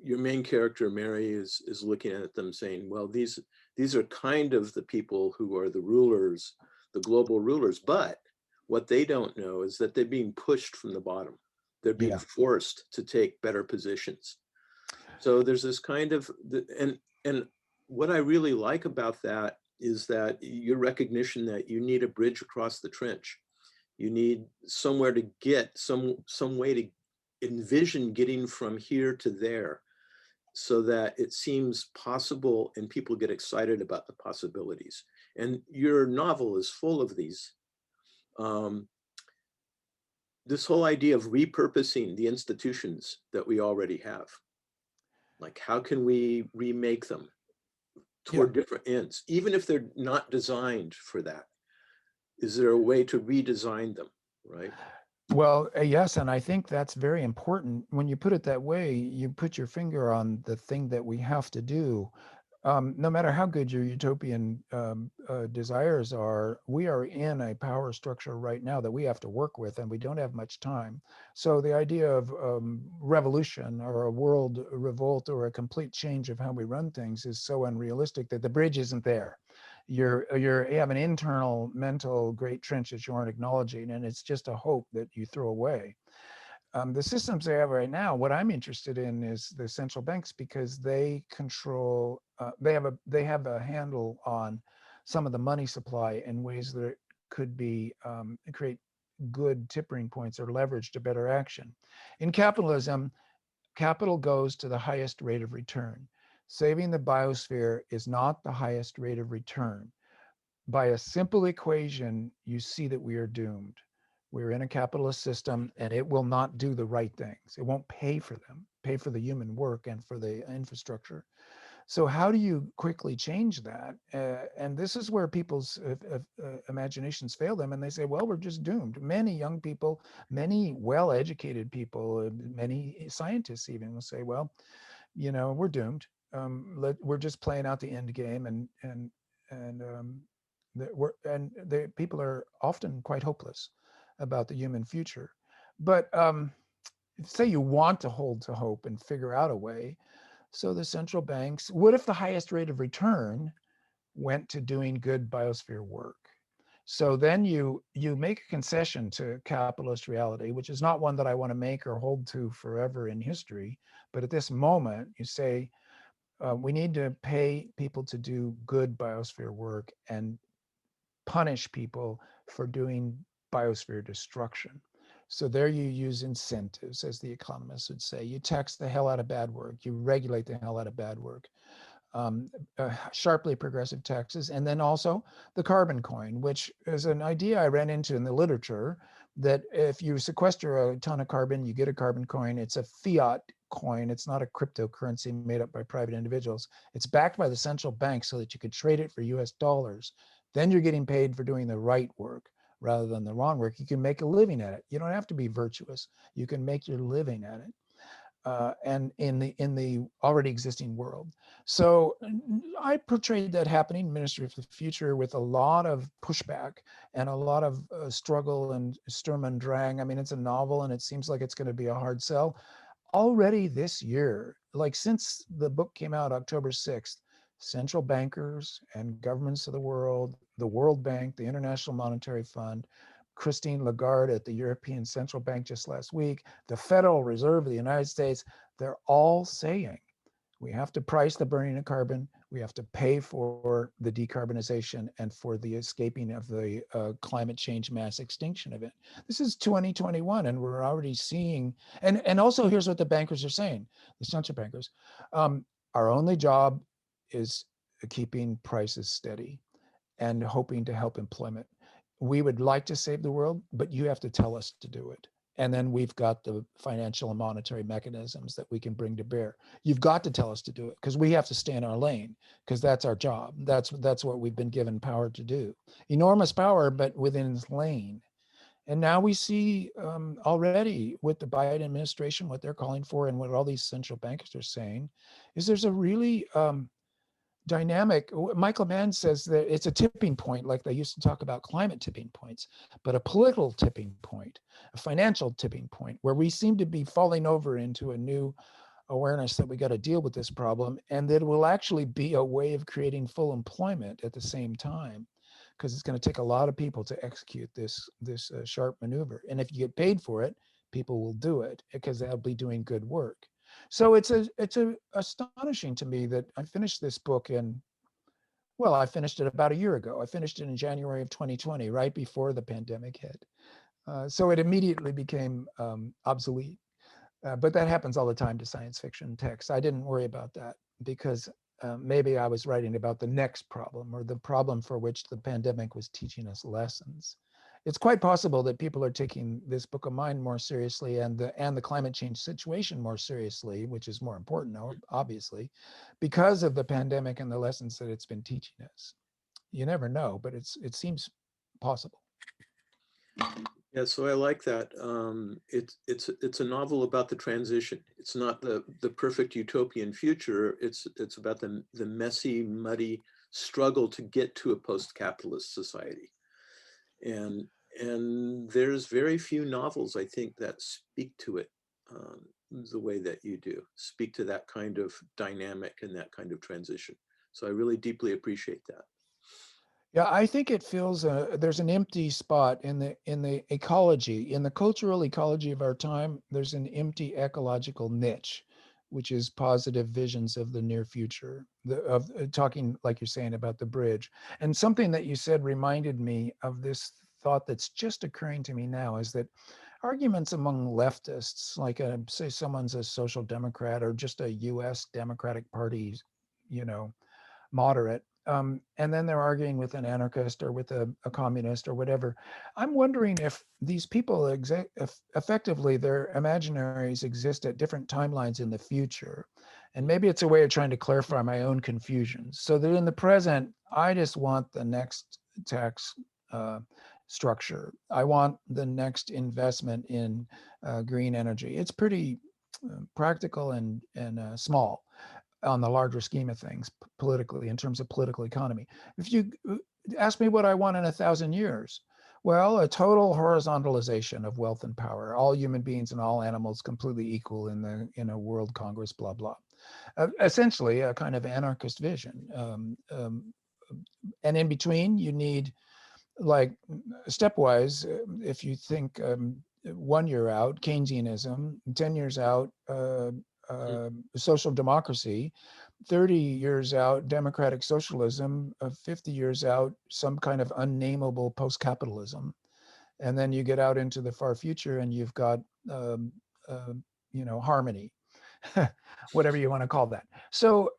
main character Mary is looking at them saying, well, these are kind of the people who are the rulers, the global rulers, but what they don't know is that they're being pushed from the bottom. They're being forced to take better positions. So there's this kind of, and what I really like about that is that your recognition that you need a bridge across the trench. You need somewhere to get, some way to envision getting from here to there so that it seems possible and people get excited about the possibilities. And your novel is full of these. This whole idea of repurposing the institutions that we already have. Like, how can we remake them toward different ends, even if they're not designed for that? is there a way to redesign them, right? Well, yes, and I think that's very important. When you put it that way, you put your finger on the thing that we have to do. No matter how good your utopian desires are, we are in a power structure right now that we have to work with, and we don't have much time. So the idea of revolution or a world revolt or a complete change of how we run things is so unrealistic that the bridge isn't there. You have an internal mental great trench that you aren't acknowledging, and it's just a hope that you throw away. The systems they have right now, what I'm interested in is the central banks, because they control, they have a handle on some of the money supply in ways that could be create good tipping points or leverage to better action. In capitalism, capital goes to the highest rate of return. Saving the biosphere is not the highest rate of return. By a simple equation, you see that we are doomed. We're in a capitalist system, and it will not do the right things. It won't pay for them, pay for the human work and for the infrastructure. So how do you quickly change that? And this is where people's imaginations fail them, and they say, well, we're just doomed. Many young people, many well-educated people, many scientists even will say, well, we're doomed. We're just playing out the end game, and the people are often quite hopeless about the human future. But say you want to hold to hope and figure out a way. So the central banks, what if the highest rate of return went to doing good biosphere work? So then you make a concession to capitalist reality, which is not one that I want to make or hold to forever in history. But at this moment, you say, we need to pay people to do good biosphere work and punish people for doing biosphere destruction. So there you use incentives, as the economists would say. You tax the hell out of bad work. You regulate the hell out of bad work. Sharply progressive taxes, and then also the carbon coin, which is an idea I ran into in the literature, that if you sequester a ton of carbon, you get a carbon coin. It's a fiat coin. It's not a cryptocurrency made up by private individuals. It's backed by the central bank so that you could trade it for US dollars. Then you're getting paid for doing the right work rather than the wrong work. You can make a living at it. You don't have to be virtuous. You can make your living at it. And in the already existing world. So I portrayed that happening, Ministry of the Future, with a lot of pushback and a lot of struggle and Sturm und Drang. I mean, it's a novel, and it seems like it's going to be a hard sell. Already this year, like since the book came out October 6th, central bankers and governments of the World Bank, the International Monetary Fund, Christine Lagarde at the European Central Bank just last week, the Federal Reserve of the United States, they're all saying we have to price the burning of carbon, we have to pay for the decarbonization and for the escaping of the climate change mass extinction event. This is 2021, and we're already seeing, and also here's what the bankers are saying, the central bankers, our only job is keeping prices steady and hoping to help employment. We would like to save the world, but you have to tell us to do it. And then we've got the financial and monetary mechanisms that we can bring to bear. You've got to tell us to do it because we have to stay in our lane, because that's our job. That's what we've been given power to do. Enormous power, but within its lane. And now we see already with the Biden administration, what they're calling for and what all these central bankers are saying, is there's a really dynamic. Michael Mann says that it's a tipping point, like they used to talk about climate tipping points, but a political tipping point, a financial tipping point, where we seem to be falling over into a new awareness that we got to deal with this problem, and that it will actually be a way of creating full employment at the same time, because it's going to take a lot of people to execute this sharp maneuver. And if you get paid for it, people will do it because they'll be doing good work. So it's astonishing to me that I finished this book I finished it about a year ago. I finished it in January of 2020, right before the pandemic hit. So it immediately became obsolete. But that happens all the time to science fiction texts. I didn't worry about that because maybe I was writing about the next problem, or the problem for which the pandemic was teaching us lessons. It's quite possible that people are taking this book of mine more seriously, and the climate change situation more seriously, which is more important now, obviously, because of the pandemic and the lessons that it's been teaching us. You never know, but it seems possible. Yeah, so I like that. It's a novel about the transition. It's not the perfect utopian future. It's about the messy, muddy struggle to get to a post-capitalist society. And and there's very few novels, I think, that speak to it the way that you do, speak to that kind of dynamic and that kind of transition. So I really deeply appreciate that. Yeah, I think it feels there's an empty spot in the ecology, in the cultural ecology of our time. There's an empty ecological niche, which is positive visions of the near future. Of talking like you're saying about the bridge, and something that you said reminded me of this thought that's just occurring to me now is that arguments among leftists, like say someone's a social democrat or just a U.S. Democratic Party, you know, moderate. And then they're arguing with an anarchist or with a communist or whatever. I'm wondering if these people effectively, their imaginaries exist at different timelines in the future. And maybe it's a way of trying to clarify my own confusions so that in the present, I just want the next tax structure. I want the next investment in green energy. It's pretty practical and small on the larger scheme of things politically in terms of political economy. If you ask me what I want in 1,000 years, well, a total horizontalization of wealth and power, all human beings and all animals completely equal in a world congress, blah blah. Essentially, a kind of anarchist vision. And in between, you need like stepwise. If you think 1 year out, Keynesianism; 10 years out, social democracy; 30 years out, democratic socialism; 50 years out, some kind of unnameable post-capitalism. And then you get out into the far future and you've got, um, uh, harmony, whatever you want to call that. So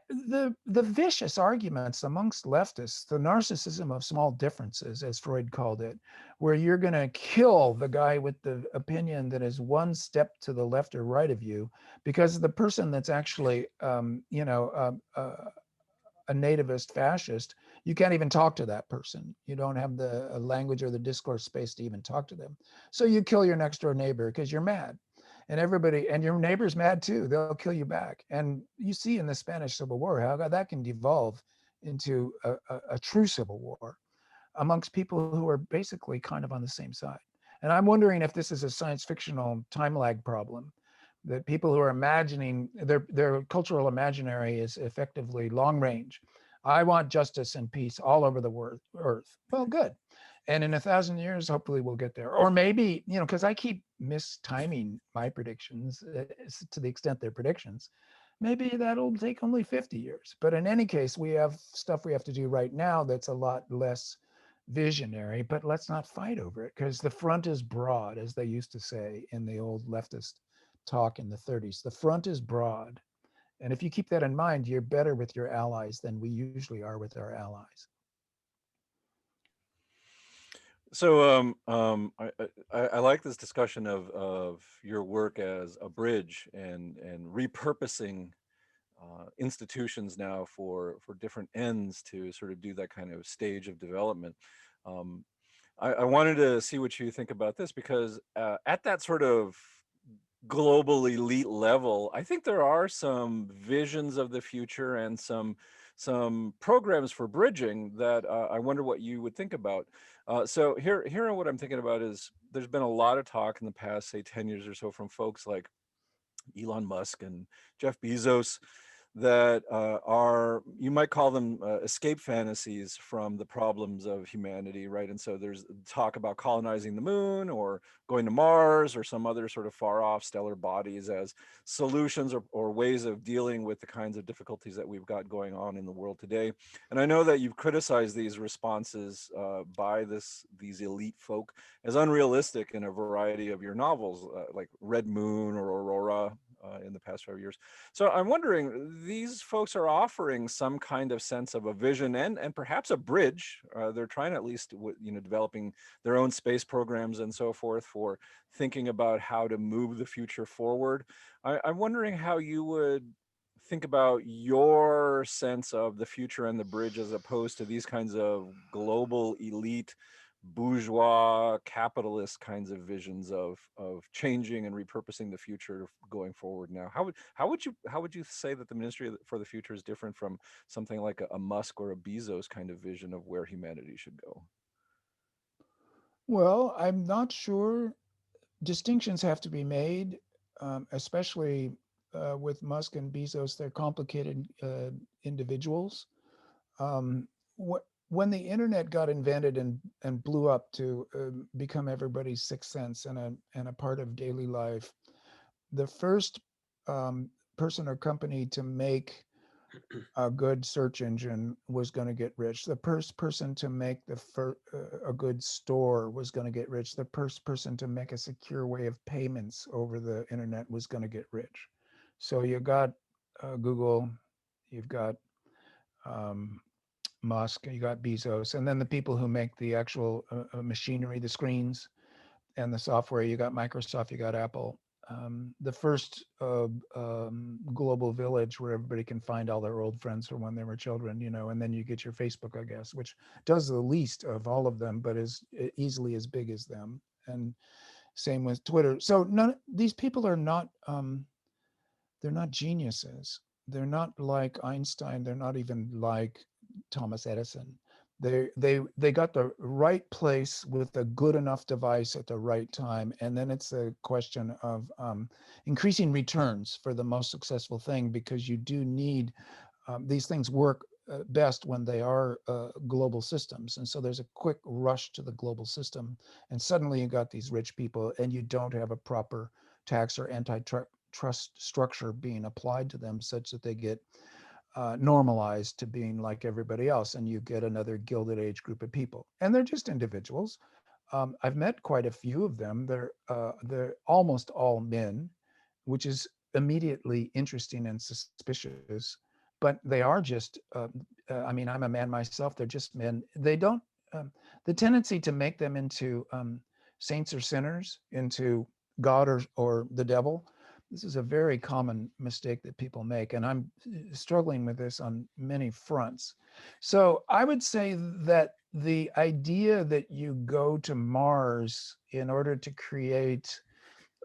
the vicious arguments amongst leftists, the narcissism of small differences, as Freud called it, where you're going to kill the guy with the opinion that is one step to the left or right of you, because the person that's actually, a nativist fascist, you can't even talk to that person. You don't have the language or the discourse space to even talk to them. So you kill your next door neighbor because you're mad. And everybody, and your neighbor's mad too. They'll kill you back. And you see in the Spanish Civil War how that can devolve into a true civil war amongst people who are basically kind of on the same side. And I'm wondering if this is a science fictional time lag problem, that people who are imagining their cultural imaginary is effectively long range. I want justice and peace all over the earth. Well, good. And in 1,000 years, hopefully we'll get there. Or maybe, because I keep mistiming my predictions to the extent they're predictions. Maybe that'll take only 50 years. But in any case, we have stuff we have to do right now that's a lot less visionary, but let's not fight over it because the front is broad, as they used to say in the old leftist talk in the 30s. The front is broad. And if you keep that in mind, you're better with your allies than we usually are with our allies. So I like this discussion of your work as a bridge and repurposing institutions now for different ends to sort of do that kind of stage of development. Um, I wanted to see what you think about this because at that sort of global elite level, I think there are some visions of the future and some programs for bridging that I wonder what you would think about. So here what I'm thinking about is there's been a lot of talk in the past, say 10 years or so, from folks like Elon Musk and Jeff Bezos that are, you might call them escape fantasies from the problems of humanity, right? And so there's talk about colonizing the moon or going to Mars or some other sort of far off stellar bodies as solutions or ways of dealing with the kinds of difficulties that we've got going on in the world today. And I know that you've criticized these responses by these elite folk as unrealistic in a variety of your novels, like Red Moon or Aurora in the past 5 years. So I'm wondering, these folks are offering some kind of sense of a vision and perhaps a bridge. They're trying at least, developing their own space programs and so forth for thinking about how to move the future forward. I'm wondering how you would think about your sense of the future and the bridge as opposed to these kinds of global elite bourgeois capitalist kinds of visions of changing and repurposing the future going forward now. How would you say that the Ministry for the Future is different from something like a Musk or a Bezos kind of vision of where humanity should go? Well, I'm not sure. Distinctions have to be made, especially with Musk and Bezos. They're complicated individuals. Um, when the internet got invented and blew up to become everybody's sixth sense and a part of daily life, the first person or company to make a good search engine was going to get rich. The first person to make a good store was going to get rich. The first person to make a secure way of payments over the internet was going to get rich. So you got Google, you've got um, Musk, you got Bezos, and then the people who make the actual machinery, the screens, and the software. You got Microsoft, you got Apple. The first global village where everybody can find all their old friends from when they were children, and then you get your Facebook, I guess, which does the least of all of them, but is easily as big as them. And same with Twitter. So these people are not, they're not geniuses. They're not like Einstein. They're not even like Thomas Edison. They got the right place with a good enough device at the right time, and then it's a question of increasing returns for the most successful thing, because you do need these things work best when they are global systems, and so there's a quick rush to the global system, and suddenly you got these rich people, and you don't have a proper tax or antitrust structure being applied to them such that they get normalized to being like everybody else, and you get another Gilded Age group of people, and they're just individuals. I've met quite a few of them. They're almost all men, which is immediately interesting and suspicious. But they are just. I mean, I'm a man myself. They're just men. They don't. The tendency to make them into saints or sinners, into God or the devil. This is a very common mistake that people make, and I'm struggling with this on many fronts. So I would say that the idea that you go to Mars in order to create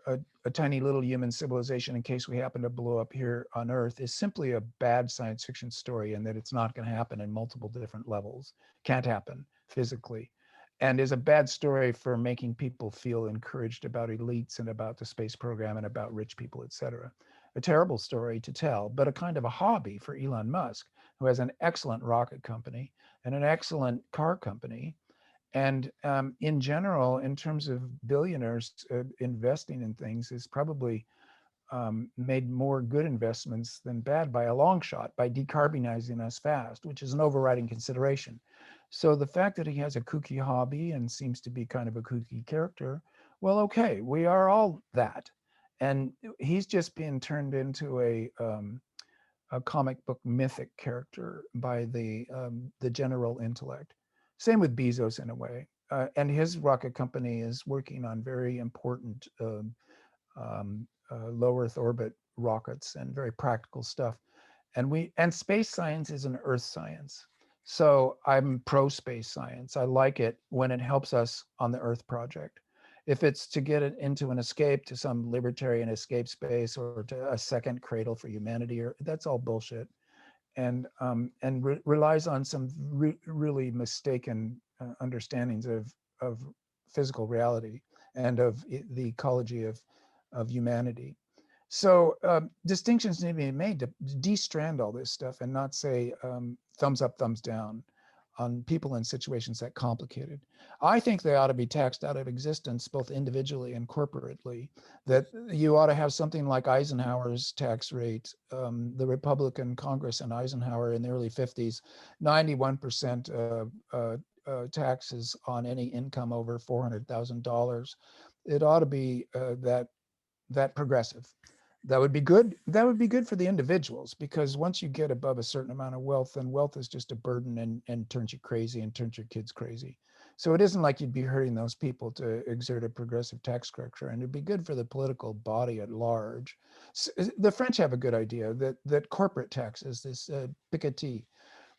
a tiny little human civilization in case we happen to blow up here on Earth is simply a bad science fiction story, and that it's not going to happen in multiple different levels. Can't happen physically. And is a bad story for making people feel encouraged about elites and about the space program and about rich people, et cetera. A terrible story to tell, but a kind of a hobby for Elon Musk, who has an excellent rocket company and an excellent car company. And in general, in terms of billionaires investing in things, is probably made more good investments than bad by a long shot, by decarbonizing us fast, which is an overriding consideration. So the fact that he has a kooky hobby and seems to be kind of a kooky character, well, okay, we are all that. And he's just been turned into a comic book mythic character by the general intellect. Same with Bezos in a way. And his rocket company is working on very important low Earth orbit rockets and very practical stuff. And space science is an Earth science. So I'm pro space science. I like it when it helps us on the Earth project. If it's to get it into an escape to some libertarian escape space or to a second cradle for humanity, or that's all bullshit, and relies on some really mistaken understandings of physical reality and of the ecology of humanity. So distinctions need to be made to de-strand all this stuff and not say thumbs up, thumbs down on people in situations that complicated. I think they ought to be taxed out of existence, both individually and corporately. That you ought to have something like Eisenhower's tax rate. The Republican Congress and Eisenhower in the early 50s, 91% taxes on any income over $400,000. It ought to be that progressive. That would be good. That would be good for the individuals, because once you get above a certain amount of wealth, then wealth is just a burden and turns you crazy and turns your kids crazy. So it isn't like you'd be hurting those people to exert a progressive tax structure, and it'd be good for the political body at large. The French have a good idea that corporate taxes, this Piketty,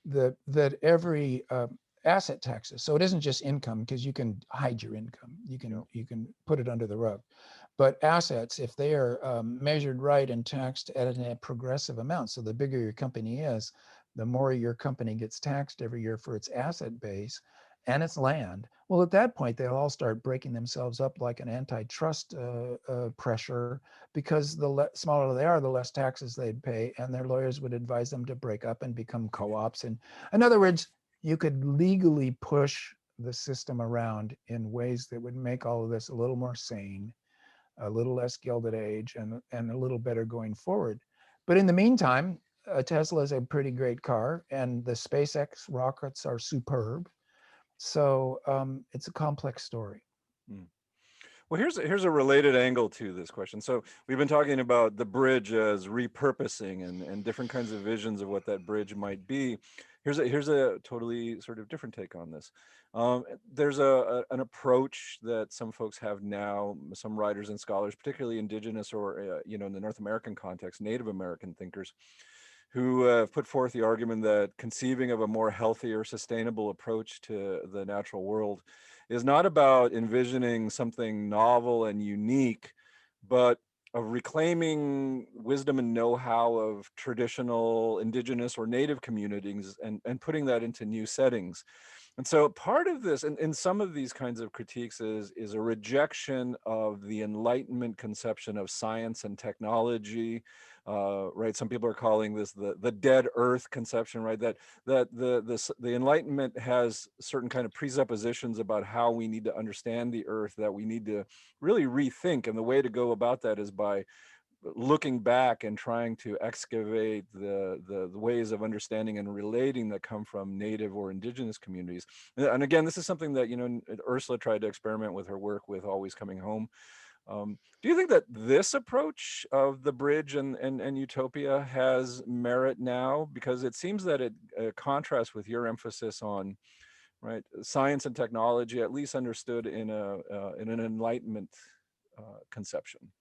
that every asset taxes. So it isn't just income, because you can hide your income. You can put it under the rug. But assets, if they are measured right and taxed at a progressive amount, so the bigger your company is, the more your company gets taxed every year for its asset base and its land. Well, at that point, they'll all start breaking themselves up like an antitrust pressure, because the smaller they are, the less taxes they'd pay, and their lawyers would advise them to break up and become co-ops. And in other words, you could legally push the system around in ways that would make all of this a little more sane, a little less Gilded Age, and a little better going forward. But in the meantime, a Tesla is a pretty great car, and the SpaceX rockets are superb. So it's a complex story. Mm. Well, here's a related angle to this question. So we've been talking about the bridge as repurposing and different kinds of visions of what that bridge might be. Here's a totally sort of different take on this. There's an approach that some folks have now, some writers and scholars, particularly indigenous or in the North American context, Native American thinkers, who have put forth the argument that conceiving of a more healthier, sustainable approach to the natural world is not about envisioning something novel and unique, but of reclaiming wisdom and know-how of traditional indigenous or native communities and putting that into new settings. And so part of this, and in some of these kinds of critiques, is a rejection of the Enlightenment conception of science and technology, right? Some people are calling this the dead Earth conception, right? That the Enlightenment has certain kind of presuppositions about how we need to understand the Earth that we need to really rethink, and the way to go about that is by looking back and trying to excavate the ways of understanding and relating that come from native or indigenous communities. And again, this is something that Ursula tried to experiment with her work with Always Coming Home. Do you think that this approach of the bridge and utopia has merit now? Because it seems that it contrasts with your emphasis on, right, science and technology, at least understood in an Enlightenment conception.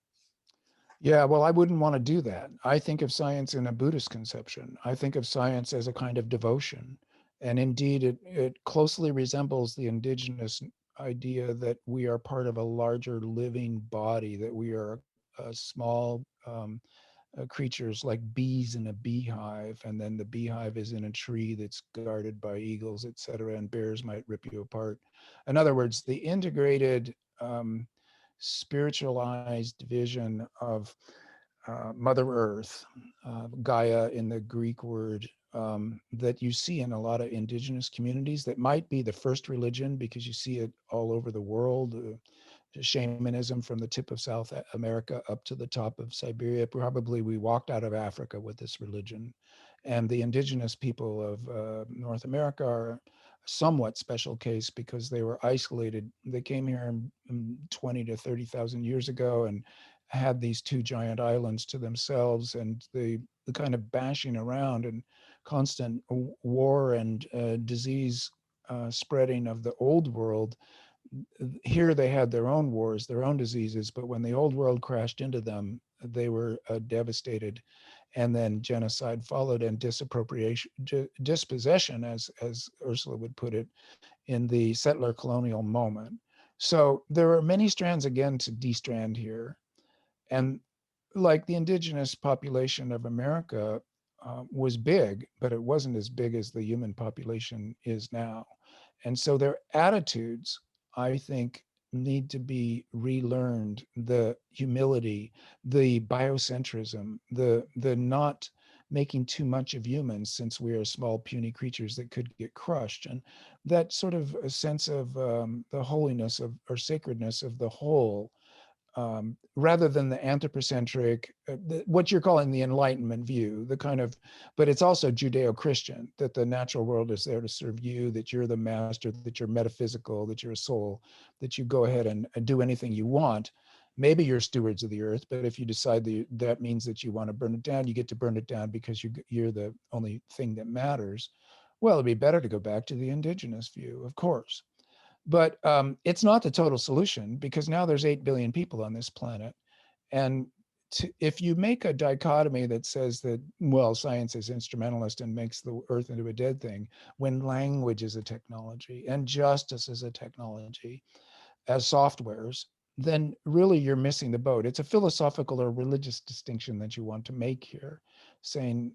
Yeah, well, I wouldn't want to do that. I think of science in a Buddhist conception. I think of science as a kind of devotion. And indeed, it closely resembles the indigenous idea that we are part of a larger living body, that we are small creatures like bees in a beehive, and then the beehive is in a tree that's guarded by eagles, et cetera, and bears might rip you apart. In other words, the integrated spiritualized vision of Mother Earth, Gaia in the Greek word, that you see in a lot of indigenous communities, that might be the first religion because you see it all over the world. Shamanism from the tip of South America up to the top of Siberia. Probably we walked out of Africa with this religion. And the indigenous people of North America are a somewhat special case because they were isolated. They came here in 20 to 30,000 years ago and had these two giant islands to themselves, and the kind of bashing around and constant war and disease spreading of the old world. Here they had their own wars, their own diseases, but when the old world crashed into them, they were devastated, and then genocide followed, and dispossession, as Ursula would put it, in the settler colonial moment. So there are many strands again to destrand here, and like the indigenous population of America was big, but it wasn't as big as the human population is now. And so their attitudes, I think, need to be relearned. The humility, the biocentrism, the not making too much of humans, since we are small, puny creatures that could get crushed. And that sort of a sense of the holiness of or sacredness of the whole, rather than the anthropocentric, what you're calling the Enlightenment view, the kind of, but it's also Judeo-Christian, that the natural world is there to serve you, that you're the master, that you're metaphysical, that you're a soul, that you go ahead and do anything you want. Maybe you're stewards of the earth, but if you decide that means that you want to burn it down, you get to burn it down because you're the only thing that matters. Well, it'd be better to go back to the indigenous view, of course. But it's not the total solution, because now there's 8 billion people on this planet. And if you make a dichotomy that says that, well, science is instrumentalist and makes the earth into a dead thing, when language is a technology and justice is a technology as softwares, then really you're missing the boat. It's a philosophical or religious distinction that you want to make here, saying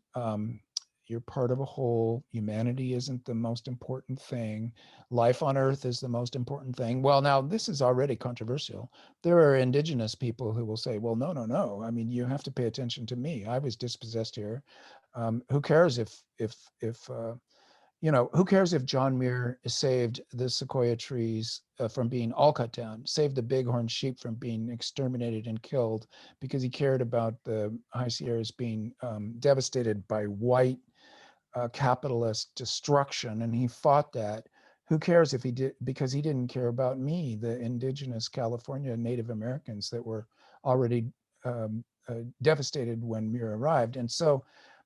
you're part of a whole. Humanity isn't the most important thing. Life on Earth is the most important thing. Well, now this is already controversial. There are indigenous people who will say, well, no, no, no. I mean, you have to pay attention to me. I was dispossessed here. Who cares who cares if John Muir saved the sequoia trees from being all cut down, saved the bighorn sheep from being exterminated and killed because he cared about the High Sierras being devastated by white capitalist destruction, and he fought that. Who cares if he did, because he didn't care about me, the indigenous California Native Americans that were already devastated when Muir arrived. And so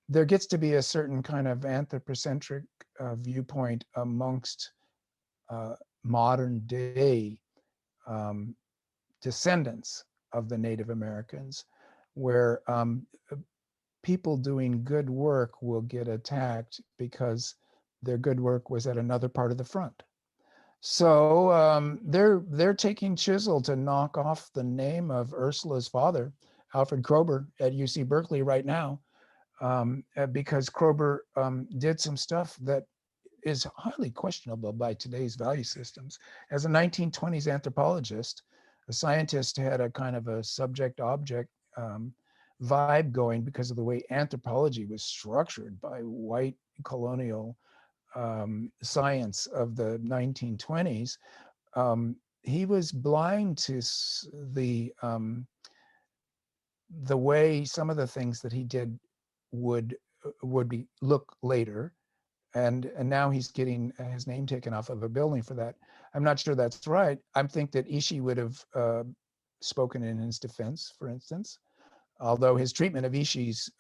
there gets to be a certain kind of anthropocentric viewpoint amongst modern day descendants of the Native Americans, where people doing good work will get attacked because their good work was at another part of the front. So they're taking chisel to knock off the name of Ursula's father, Alfred Kroeber, at UC Berkeley right now, because Kroeber did some stuff that is highly questionable by today's value systems. As a 1920s anthropologist, a scientist had a kind of a subject-object vibe going because of the way anthropology was structured by white colonial science of the 1920s. He was blind to the way some of the things that he did would be look later, and now he's getting his name taken off of a building for that. I'm not sure that's right. I think that Ishii would have spoken in his defense, for instance, although his treatment of Ishii's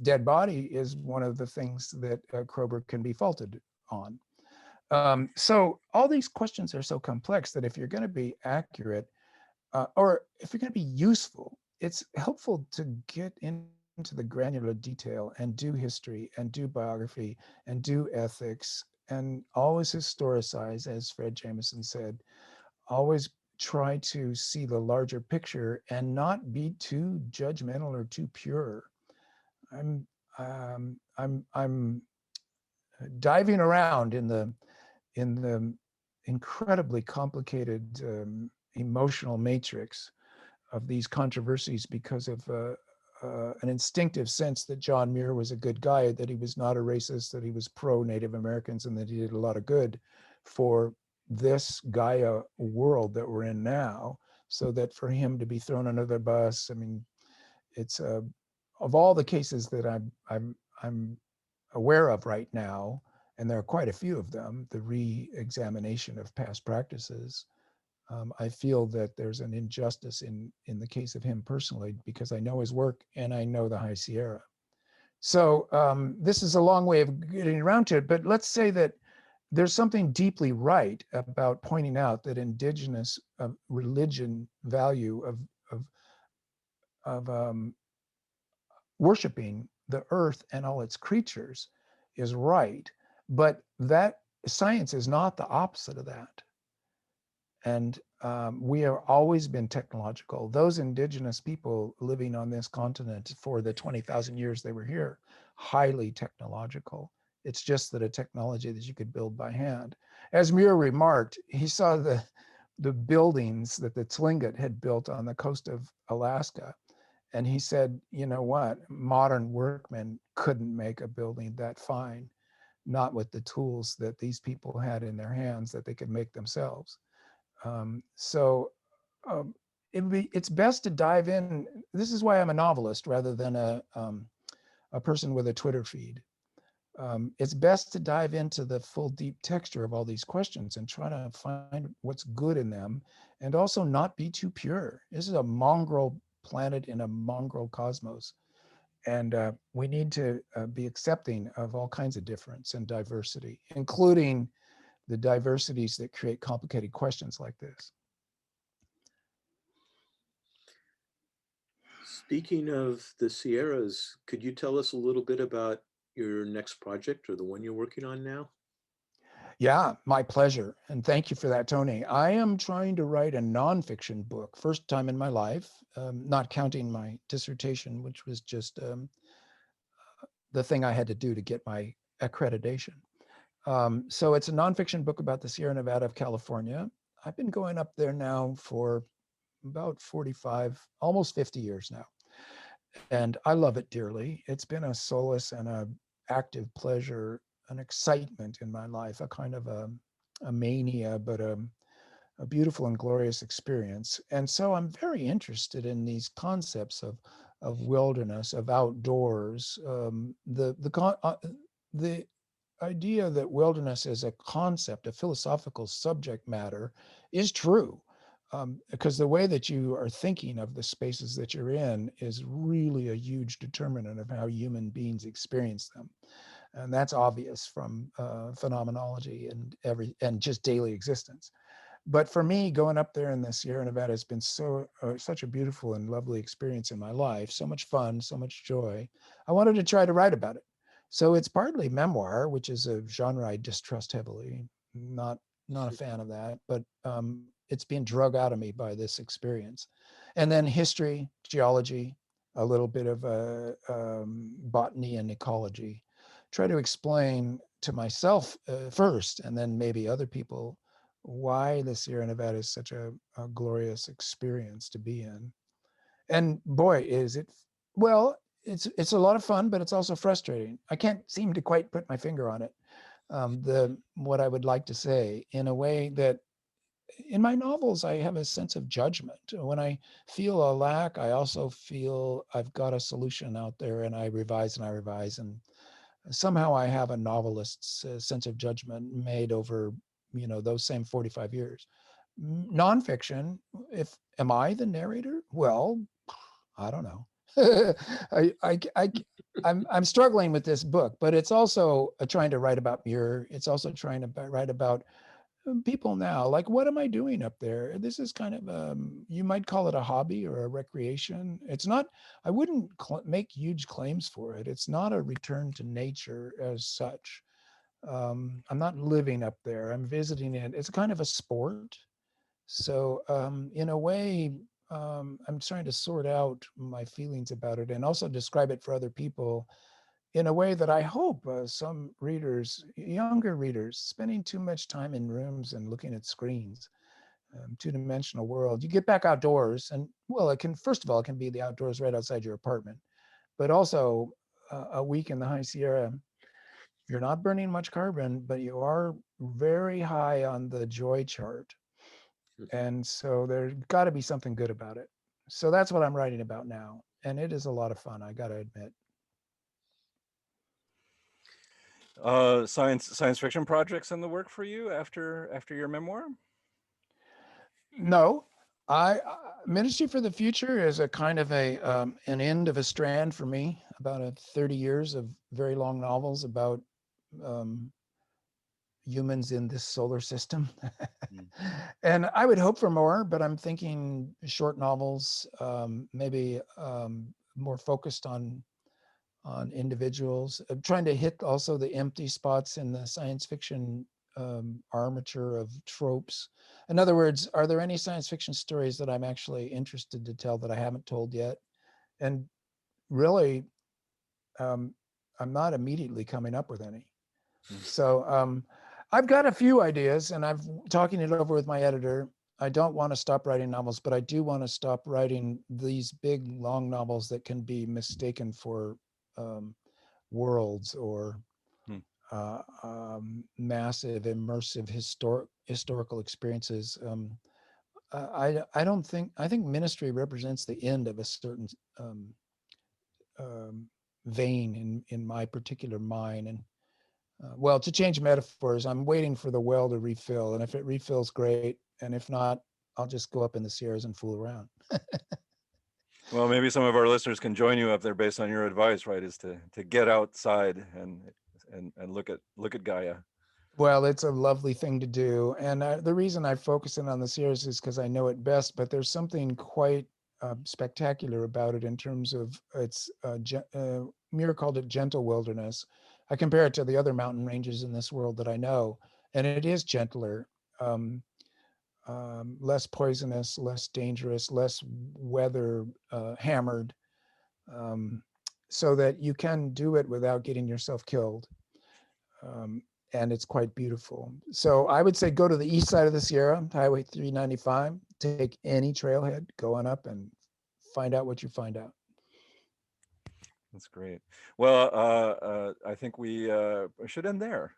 dead body is one of the things that Kroeber can be faulted on. So all these questions are so complex that if you're going to be accurate, or if you're going to be useful, it's helpful to get into the granular detail and do history and do biography and do ethics and always historicize, as Fred Jameson said. Always try to see the larger picture and not be too judgmental or too pure. I'm diving around in the incredibly complicated emotional matrix of these controversies because of an instinctive sense that John Muir was a good guy, that he was not a racist, that he was pro-Native Americans, and that he did a lot of good for this Gaia world that we're in now. So that for him to be thrown under the bus, I mean, it's of all the cases that I'm aware of right now, and there are quite a few of them, the re-examination of past practices. I feel that there's an injustice in the case of him personally, because I know his work and I know the High Sierra. So this is a long way of getting around to it, but let's say that there's something deeply right about pointing out that indigenous religion value of worshiping the earth and all its creatures is right, but that science is not the opposite of that. And we have always been technological. Those indigenous people living on this continent for the 20,000 years they were here, highly technological. It's just that a technology that you could build by hand. As Muir remarked, he saw the buildings that the Tlingit had built on the coast of Alaska. And he said, you know what, modern workmen couldn't make a building that fine, not with the tools that these people had in their hands that they could make themselves. It's best to dive in. This is why I'm a novelist rather than a person with a Twitter feed. It's best to dive into the full deep texture of all these questions and try to find what's good in them, and also not be too pure. This is a mongrel planet in a mongrel cosmos. And we need to be accepting of all kinds of difference and diversity, including the diversities that create complicated questions like this. Speaking of the Sierras, could you tell us a little bit about your next project or the one you're working on now? Yeah, my pleasure. And thank you for that, Tony. I am trying to write a nonfiction book, first time in my life, not counting my dissertation, which was just the thing I had to do to get my accreditation. So it's a nonfiction book about the Sierra Nevada of California. I've been going up there now for about 45, almost 50 years now. And I love it dearly. It's been a solace and a active pleasure, an excitement in my life, a kind of a mania, but a beautiful and glorious experience. And so I'm very interested in these concepts of wilderness, of outdoors. The idea that wilderness is a concept, a philosophical subject matter, is true. Because the way that you are thinking of the spaces that you're in is really a huge determinant of how human beings experience them. And that's obvious from phenomenology and just daily existence. But for me, going up there in the Sierra Nevada has been such a beautiful and lovely experience in my life, so much fun, so much joy. I wanted to try to write about it. So it's partly memoir, which is a genre I distrust heavily. Not a fan of that, but it's being drug out of me by this experience. And then history, geology, a little bit of botany and ecology. Try to explain to myself first, and then maybe other people, why the Sierra Nevada is such a glorious experience to be in. And boy, is it, well, it's a lot of fun, but it's also frustrating. I can't seem to quite put my finger on it. What I would like to say in a way that in my novels, I have a sense of judgment. When I feel a lack, I also feel I've got a solution out there, and I revise and I revise. And somehow I have a novelist's sense of judgment made over, those same 45 years. Nonfiction, if am I the narrator? Well, I don't know. I'm struggling with this book, but it's also trying to write about Muir. It's also trying to write about people now. Like, what am I doing up there? This is kind of you might call it a hobby or a recreation. It's not. I wouldn't make huge claims for it. It's not a return to nature as such. I'm not living up there. I'm visiting it. It's kind of a sport. So in a way, I'm trying to sort out my feelings about it and also describe it for other people in a way that I hope some readers, younger readers, spending too much time in rooms and looking at screens, two-dimensional world. You get back outdoors, and well, it can, first of all, it can be the outdoors right outside your apartment, but also a week in the High Sierra. You're not burning much carbon, but you are very high on the joy chart. And so there's got to be something good about it. So that's what I'm writing about now. And it is a lot of fun, I got to admit. Science fiction projects in the work for you after your memoir? No, Ministry for the Future is a kind of an end of a strand for me. About 30 years of very long novels about humans in this solar system. And I would hope for more, but I'm thinking short novels, maybe more focused on individuals. I'm trying to hit also the empty spots in the science fiction armature of tropes. In other words, are there any science fiction stories that I'm actually interested to tell that I haven't told yet? And really, I'm not immediately coming up with any. So I've got a few ideas, and I'm talking it over with my editor. I don't want to stop writing novels, but I do want to stop writing these big, long novels that can be mistaken for worlds or massive, immersive, historical experiences. I don't think, I think Ministry represents the end of a certain vein in my particular mind. And well, to change metaphors, I'm waiting for the well to refill. And if it refills, great. And if not, I'll just go up in the Sierras and fool around. Well, maybe some of our listeners can join you up there based on your advice, right? Is to get outside and look at Gaia. Well, it's a lovely thing to do. And the reason I focus in on the Sierras is because I know it best, but there's something quite spectacular about it in terms of its, Muir called it gentle wilderness. I compare it to the other mountain ranges in this world that I know, and it is gentler, less poisonous, less dangerous, less weather hammered, um, so that you can do it without getting yourself killed. And it's quite beautiful. So I would say go to the east side of the Sierra, Highway 395, take any trailhead, go on up and find out what you find out. That's great. Well, I think we should end there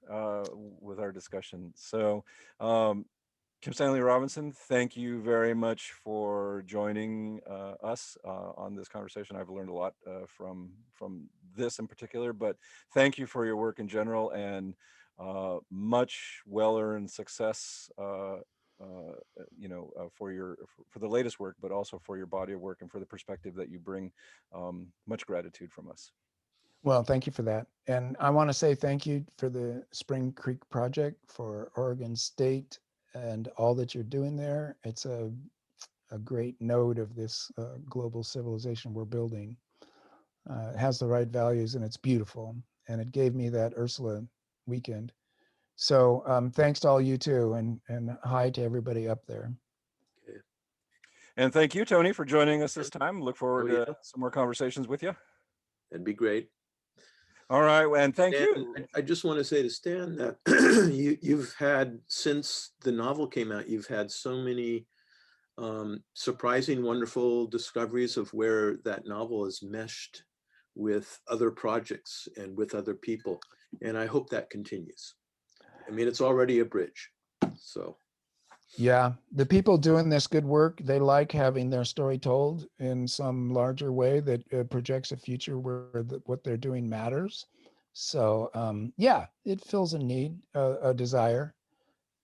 with our discussion. So, Kim Stanley Robinson, thank you very much for joining us on this conversation. I've learned a lot from this in particular, but thank you for your work in general, and much well-earned success. For the latest work, but also for your body of work and for the perspective that you bring. Much gratitude from us. Well, thank you for that. And I want to say thank you for the Spring Creek Project, for Oregon State, and all that you're doing there. It's a great node of this global civilization we're building. It has the right values and it's beautiful. And it gave me that Ursula weekend. So thanks to all you too, and hi to everybody up there. Okay. And thank you, Tony, for joining us this time. Look forward Oh, yeah. to some more conversations with you. That'd be great. All right, and thank Stan, you. I just want to say to Stan that you've had, since the novel came out, you've had so many surprising, wonderful discoveries of where that novel is meshed with other projects and with other people. And I hope that continues. I mean, it's already a bridge. So. Yeah, the people doing this good work, they like having their story told in some larger way that projects a future where what they're doing matters. So yeah, it fills a need, a desire,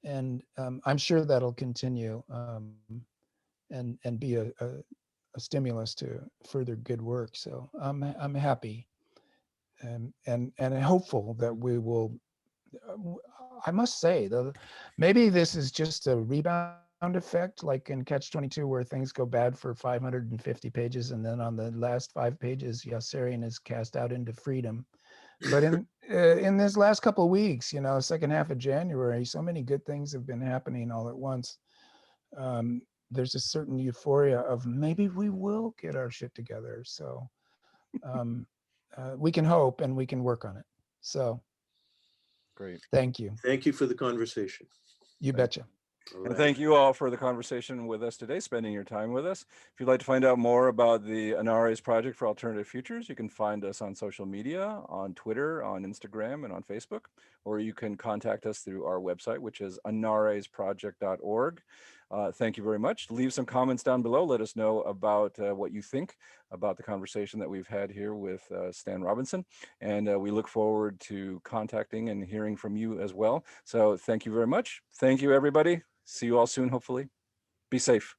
and I'm sure that'll continue and be a stimulus to further good work. So I'm happy and hopeful that we will. I must say, though, maybe this is just a rebound effect, like in Catch-22, where things go bad for 550 pages, and then on the last 5 pages, Yossarian is cast out into freedom. But in this last couple of weeks, second half of January, so many good things have been happening all at once. There's a certain euphoria of maybe we will get our shit together. So we can hope and we can work on it. So. Great. Thank you. Thank you for the conversation. You betcha. And thank you all for the conversation with us today, spending your time with us. If you'd like to find out more about the Anarres Project for Alternative Futures, you can find us on social media, on Twitter, on Instagram, and on Facebook, or you can contact us through our website, which is anarresproject.org. Thank you very much. Leave some comments down below. Let us know about what you think about the conversation that we've had here with Stan Robinson. And we look forward to contacting and hearing from you as well. So thank you very much. Thank you, everybody. See you all soon, hopefully. Be safe.